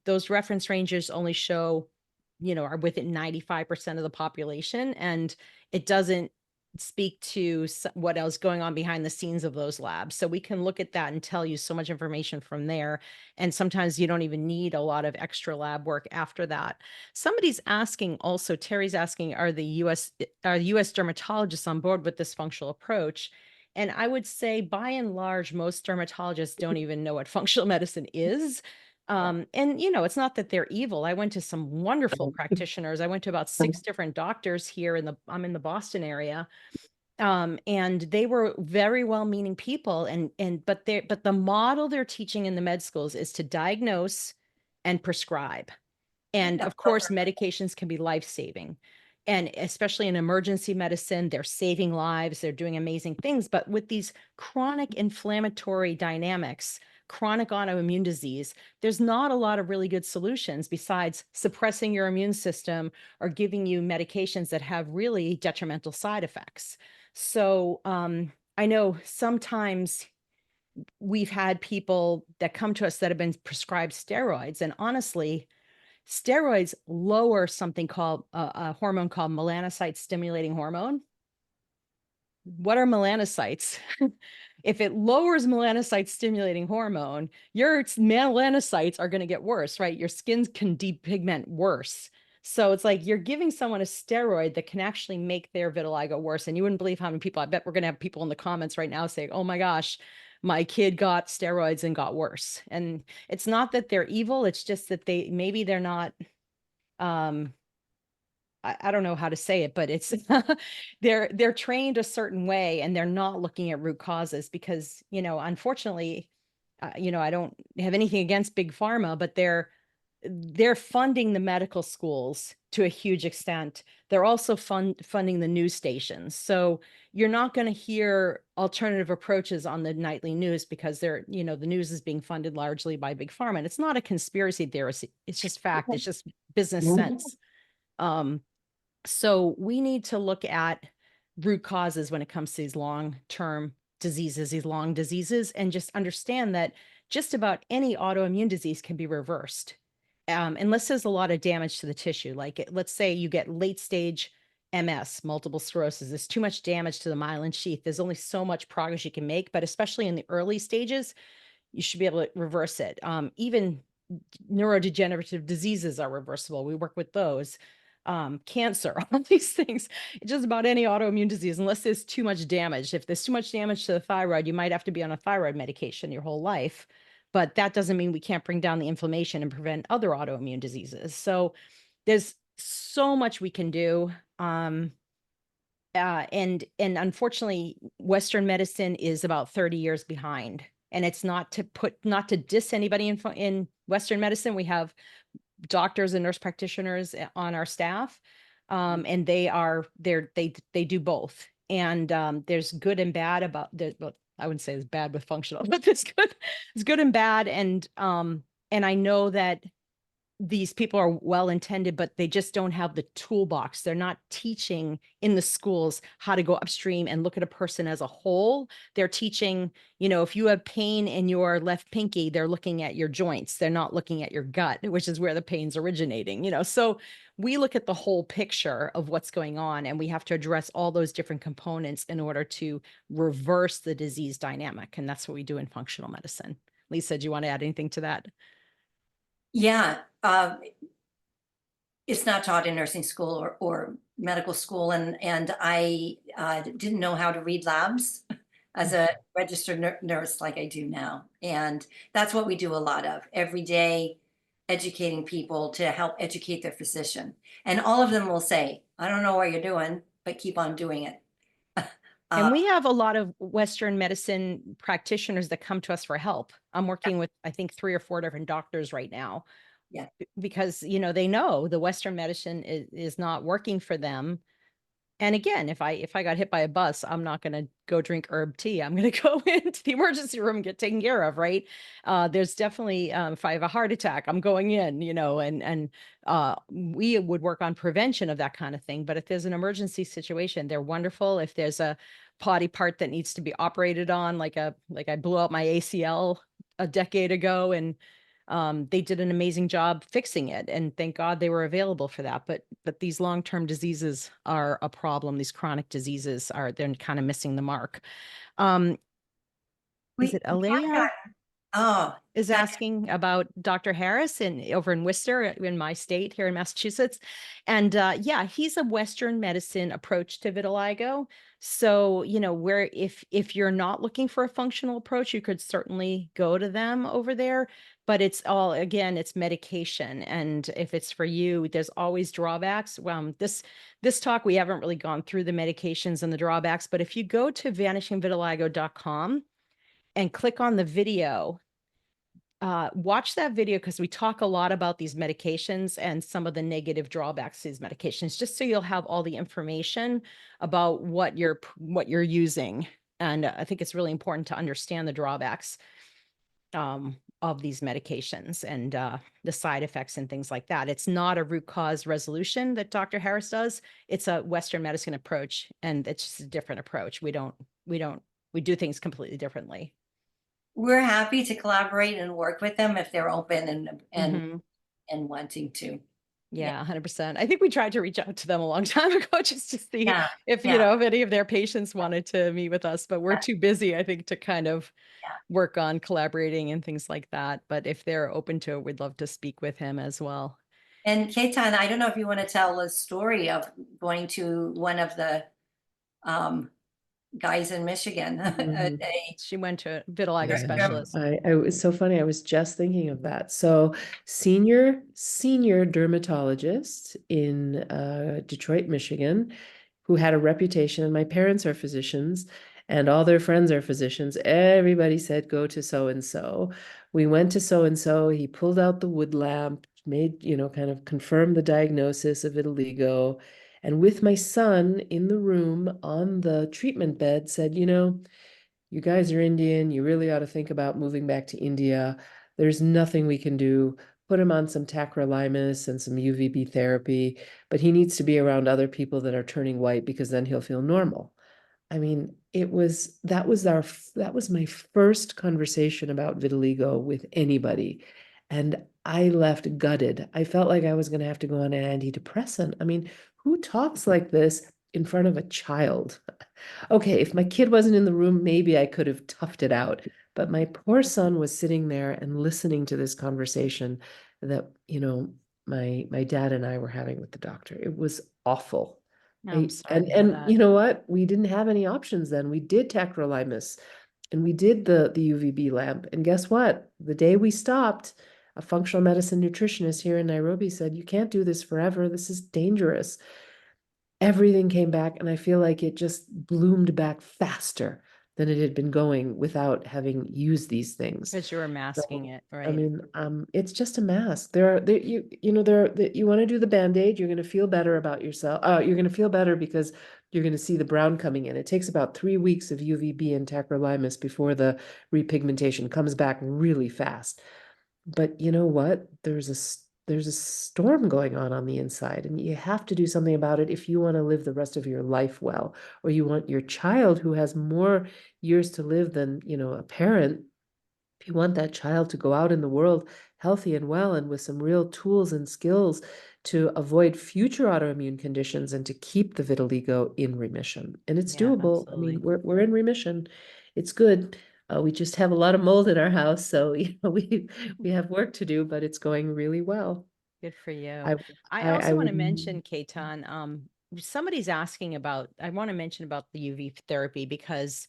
those reference ranges only show, are within 95% of the population, and it doesn't speak to what else going on behind the scenes of those labs. So we can look at that and tell you so much information from there. And sometimes you don't even need a lot of extra lab work after that. Somebody's asking also, Terry's asking, are US dermatologists on board with this functional approach? And I would say by and large, most dermatologists don't even know what functional medicine is. And it's not that they're evil. I went to some wonderful practitioners. I went to about 6 different doctors here I'm in the Boston area. And they were very well-meaning people, but the model they're teaching in the med schools is to diagnose and prescribe. And of course, medications can be life-saving. And especially in emergency medicine, they're saving lives, they're doing amazing things. But with these chronic inflammatory dynamics, chronic autoimmune disease, there's not a lot of really good solutions besides suppressing your immune system or giving you medications that have really detrimental side effects. So I know sometimes we've had people that come to us that have been prescribed steroids, and honestly, steroids lower something called a hormone called melanocyte stimulating hormone. What are melanocytes? If it lowers melanocyte stimulating hormone, your melanocytes are going to get worse, right? Your skin can depigment worse. So it's like you're giving someone a steroid that can actually make their vitiligo worse. And you wouldn't believe how many people, I bet we're going to have people in the comments right now saying, oh my gosh, my kid got steroids and got worse. And it's not that they're evil. It's just that maybe they're not, I don't know how to say it, but it's they're trained a certain way, and they're not looking at root causes because, unfortunately, I don't have anything against big pharma, but they're funding the medical schools to a huge extent. They're also funding the news stations. So you're not going to hear alternative approaches on the nightly news because the news is being funded largely by big pharma. And it's not a conspiracy theory. It's just fact. It's just business sense. So we need to look at root causes when it comes to these long-term diseases, these long diseases, and just understand that just about any autoimmune disease can be reversed. Unless there's a lot of damage to the tissue. Like let's say you get late stage MS, multiple sclerosis, there's too much damage to the myelin sheath. There's only so much progress you can make, but especially in the early stages, you should be able to reverse it. Even neurodegenerative diseases are reversible. We work with those. Cancer, all these things, just about any autoimmune disease, unless there's too much damage. If there's too much damage to the thyroid, you might have to be on a thyroid medication your whole life. But that doesn't mean we can't bring down the inflammation and prevent other autoimmune diseases. So there's so much we can do. and unfortunately, Western medicine is about 30 years behind. And it's not to diss anybody in Western medicine. We have doctors and nurse practitioners on our staff, and they do both. And there's good and bad about the. Well, I wouldn't say it's bad with functional, but it's good and bad. And I know that these people are well intended, but they just don't have the toolbox. They're not teaching in the schools how to go upstream and look at a person as a whole. They're teaching, if you have pain in your left pinky, they're looking at your joints. They're not looking at your gut, which is where the pain's originating, So we look at the whole picture of what's going on, and we have to address all those different components in order to reverse the disease dynamic. And that's what we do in functional medicine. Lisa, do you want to add anything to that? Yeah, it's not taught in nursing school or medical school, and I didn't know how to read labs as a registered nurse like I do now. And that's what we do a lot of every day, educating people to help educate their physician. And all of them will say, I don't know what you're doing, but keep on doing it. And we have a lot of Western medicine practitioners that come to us for help. I'm working with, I think, 3 or 4 different doctors right now. Yeah. Because, they know the Western medicine is not working for them. And again, if I got hit by a bus, I'm not going to go drink herb tea. I'm going to go into the emergency room and get taken care of, right? There's definitely, if I have a heart attack, I'm going in, and we would work on prevention of that kind of thing. But if there's an emergency situation, they're wonderful. If there's a body part that needs to be operated on, like I blew out my ACL a decade ago, and they did an amazing job fixing it, and thank God they were available for that. But these long-term diseases are a problem. These chronic diseases they're kind of missing the mark. Is it Alea? Oh, Is asking about Dr. Harris over in Worcester, in my state here in Massachusetts. And yeah, he's a Western medicine approach to vitiligo. So, where if you're not looking for a functional approach, you could certainly go to them over there. But it's medication. And if it's for you, there's always drawbacks. This talk, we haven't really gone through the medications and the drawbacks, but if you go to vanishingbitiligo.com and click on the video, watch that video, because we talk a lot about these medications and some of the negative drawbacks to these medications, just so you'll have all the information about what you're using. And I think it's really important to understand the drawbacks of these medications and the side effects and things like that. It's not a root cause resolution that Dr. Harris does. It's a Western medicine approach, and it's just a different approach. We do things completely differently. We're happy to collaborate and work with them if they're open and Mhm. and wanting to. Yeah, 100%. I think we tried to reach out to them a long time ago just to see Yeah, if, yeah. if any of their patients wanted to meet with us, but we're too busy, I think, to kind of Yeah. work on collaborating and things like that. But if they're open to it, we'd love to speak with him as well. And Ketan, I don't know if you want to tell a story of going to one of the guys in Michigan. Mhm. She went to vitiligo Yeah, specialist. it was so funny. I was just thinking of that. So senior dermatologist in Detroit, Michigan, who had a reputation, and my parents are physicians and all their friends are physicians. Everybody said, go to so-and-so. We went to so-and-so. He pulled out the wood lamp, made, kind of confirmed the diagnosis of vitiligo. And with my son in the room on the treatment bed said, you guys are Indian. You really ought to think about moving back to India. There's nothing we can do. Put him on some tacrolimus and some UVB therapy, but he needs to be around other people that are turning white, because then he'll feel normal. I mean, that was my first conversation about vitiligo with anybody. And I left gutted. I felt like I was going to have to go on an antidepressant. I mean, who talks like this in front of a child? Okay, if my kid wasn't in the room, maybe I could have toughed it out. But my poor son was sitting there and listening to this conversation that, my dad and I were having with the doctor. It was awful. I'm sorry to hear And that. you know what? We didn't have any options then. We did tacrolimus and we did the UVB lamp. And guess what? The day we stopped, a functional medicine nutritionist here in Nairobi said, you can't do this forever. This is dangerous. everything came back, and I feel like it just bloomed back faster than it had been going without having used these things. Because you were masking it, I right? mean, it's just a mask. You want to do the Band-Aid, you're going to feel better about yourself. You're going to feel better because you're going to see the brown coming in. It takes about 3 weeks of UVB and tacrolimus before the repigmentation comes back really fast. But you know what? There's a storm going on the inside, and you have to do something about it if you want to live the rest of your life well, or you want your child, who has more years to live than, a parent, if you want that child to go out in the world healthy and well and with some real tools and skills to avoid future autoimmune conditions and to keep the vitiligo in remission. And it's Yeah, doable. I mean, absolutely. we're in remission. It's good. We just have a lot of mold in our house, so we have work to do, but it's going really well. Good for you. I I I also want would. to mention, Ketan, somebody's asking about, I want to mention about the UV therapy because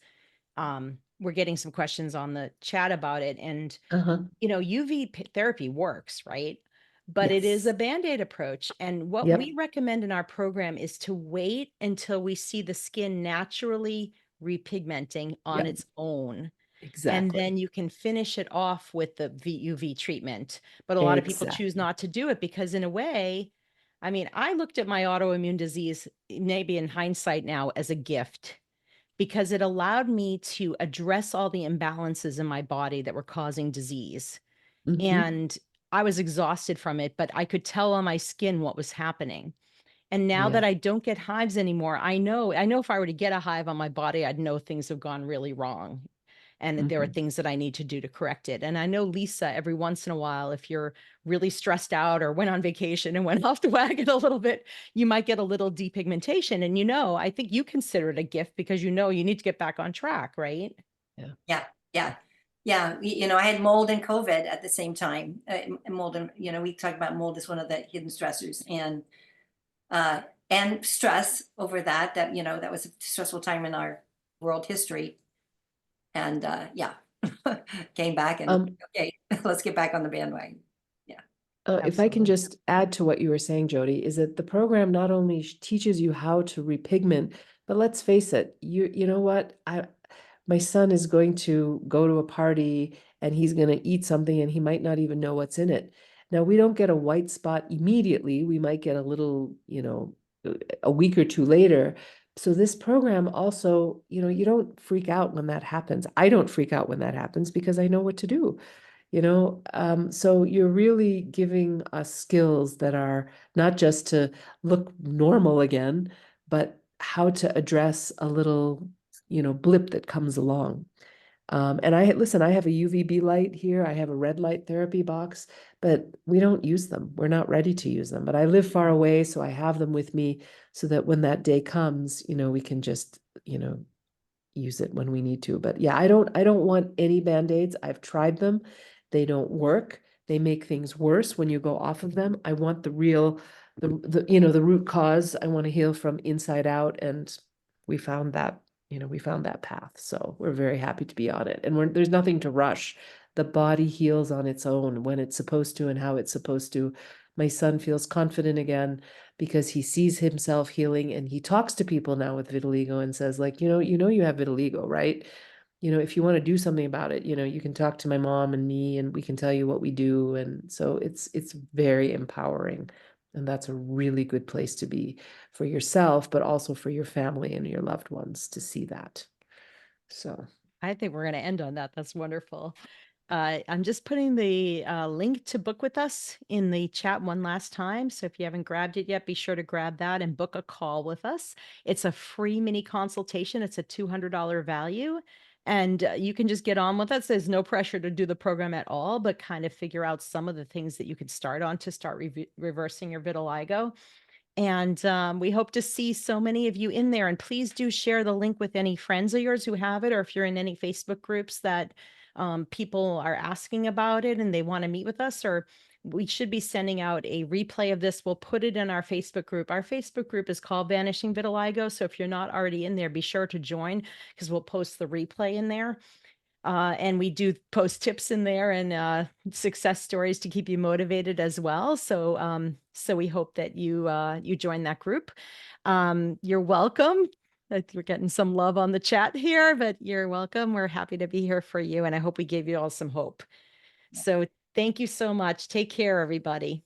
we're getting some questions on the chat about it. And, Uh-huh. UV therapy works, right? But it is Yes. a Band-Aid approach. And what Yep. we recommend in our program is to wait until we see the skin naturally repigmenting on Yep. its own. And Exactly. then you can finish it off with the UV treatment. But a lot of people choose Exactly. not to do it because, in a way, I mean, I looked at my autoimmune disease, maybe in hindsight now, as a gift because it allowed me to address all the imbalances in my body that were causing disease. Mhm. And I was exhausted from it, but I could tell on my skin what was happening. And now Yeah. that I don't get hives anymore, I know if I were to get a hive on my body, I'd know things have gone really wrong. And that there are Mhm. things that I need to do to correct it. And I know, Lisa, every once in a while, if you're really stressed out or went on vacation and went off the wagon a little bit, you might get a little depigmentation. And I think you consider it a gift because you need to get back on track, right? Yeah, yeah, yeah. I had mold and COVID at the same time. Mold and we talk about mold as one of the hidden stressors, and stress over that. That was a stressful time in our world history. And yeah, came back and Um, okay, let's get back on the bandwagon. Yeah, If I can Absolutely. just add to what you were saying, Jodi, is that the program not only teaches you how to repigment, but let's face it, you know what? My son is going to go to a party and he's going to eat something and he might not even know what's in it. Now, we don't get a white spot immediately. We might get a little, a week or two later. So this program also, you don't freak out when that happens. I don't freak out when that happens because I know what to do. So you're really giving us skills that are not just to look normal again, but how to address a little, blip that comes along. And I have a UVB light here. I have a red light therapy box, but we don't use them. We're not ready to use them. But I live far away, so I have them with me so that when that day comes, we can just, use it when we need to. But yeah, I don't want any Band-Aids. I've tried them. They don't work. They make things worse when you go off of them. I want the real, the root cause. I want to heal from inside out. And we found that, we found that path. So we're very happy to be on it. And there's nothing to rush. The body heals on its own when it's supposed to and how it's supposed to. My son feels confident again because he sees himself healing, and he talks to people now with vitiligo and says, like, you have vitiligo, right? If you want to do something about it, you can talk to my mom and me and we can tell you what we do. And so it's very empowering. And that's a really good place to be for yourself, but also for your family and your loved ones to see that. So I think we're going to end on that. That's wonderful. I'm just putting the link to book with us in the chat one last time. So if you haven't grabbed it yet, be sure to grab that and book a call with us. It's a free mini consultation. It's a $200 value. And you can just get on with us. There's no pressure to do the program at all, but kind of figure out some of the things that you can start on to start reversing your vitiligo. And we hope to see so many of you in there. And please do share the link with any friends of yours who have it, or if you're in any Facebook groups that people are asking about it and they want to meet with us, or we should be sending out a replay of this. We'll put it in our Facebook group. Our Facebook group is called Vanishing Vitiligo. So if you're not already in there, be sure to join because we'll post the replay in there. And we do post tips in there and success stories to keep you motivated as well. So so we hope that you join that group. You're welcome. We're getting some love on the chat here, but you're welcome. We're happy to be here for you. And I hope we gave you all some hope. So thank you so much. Take care, everybody.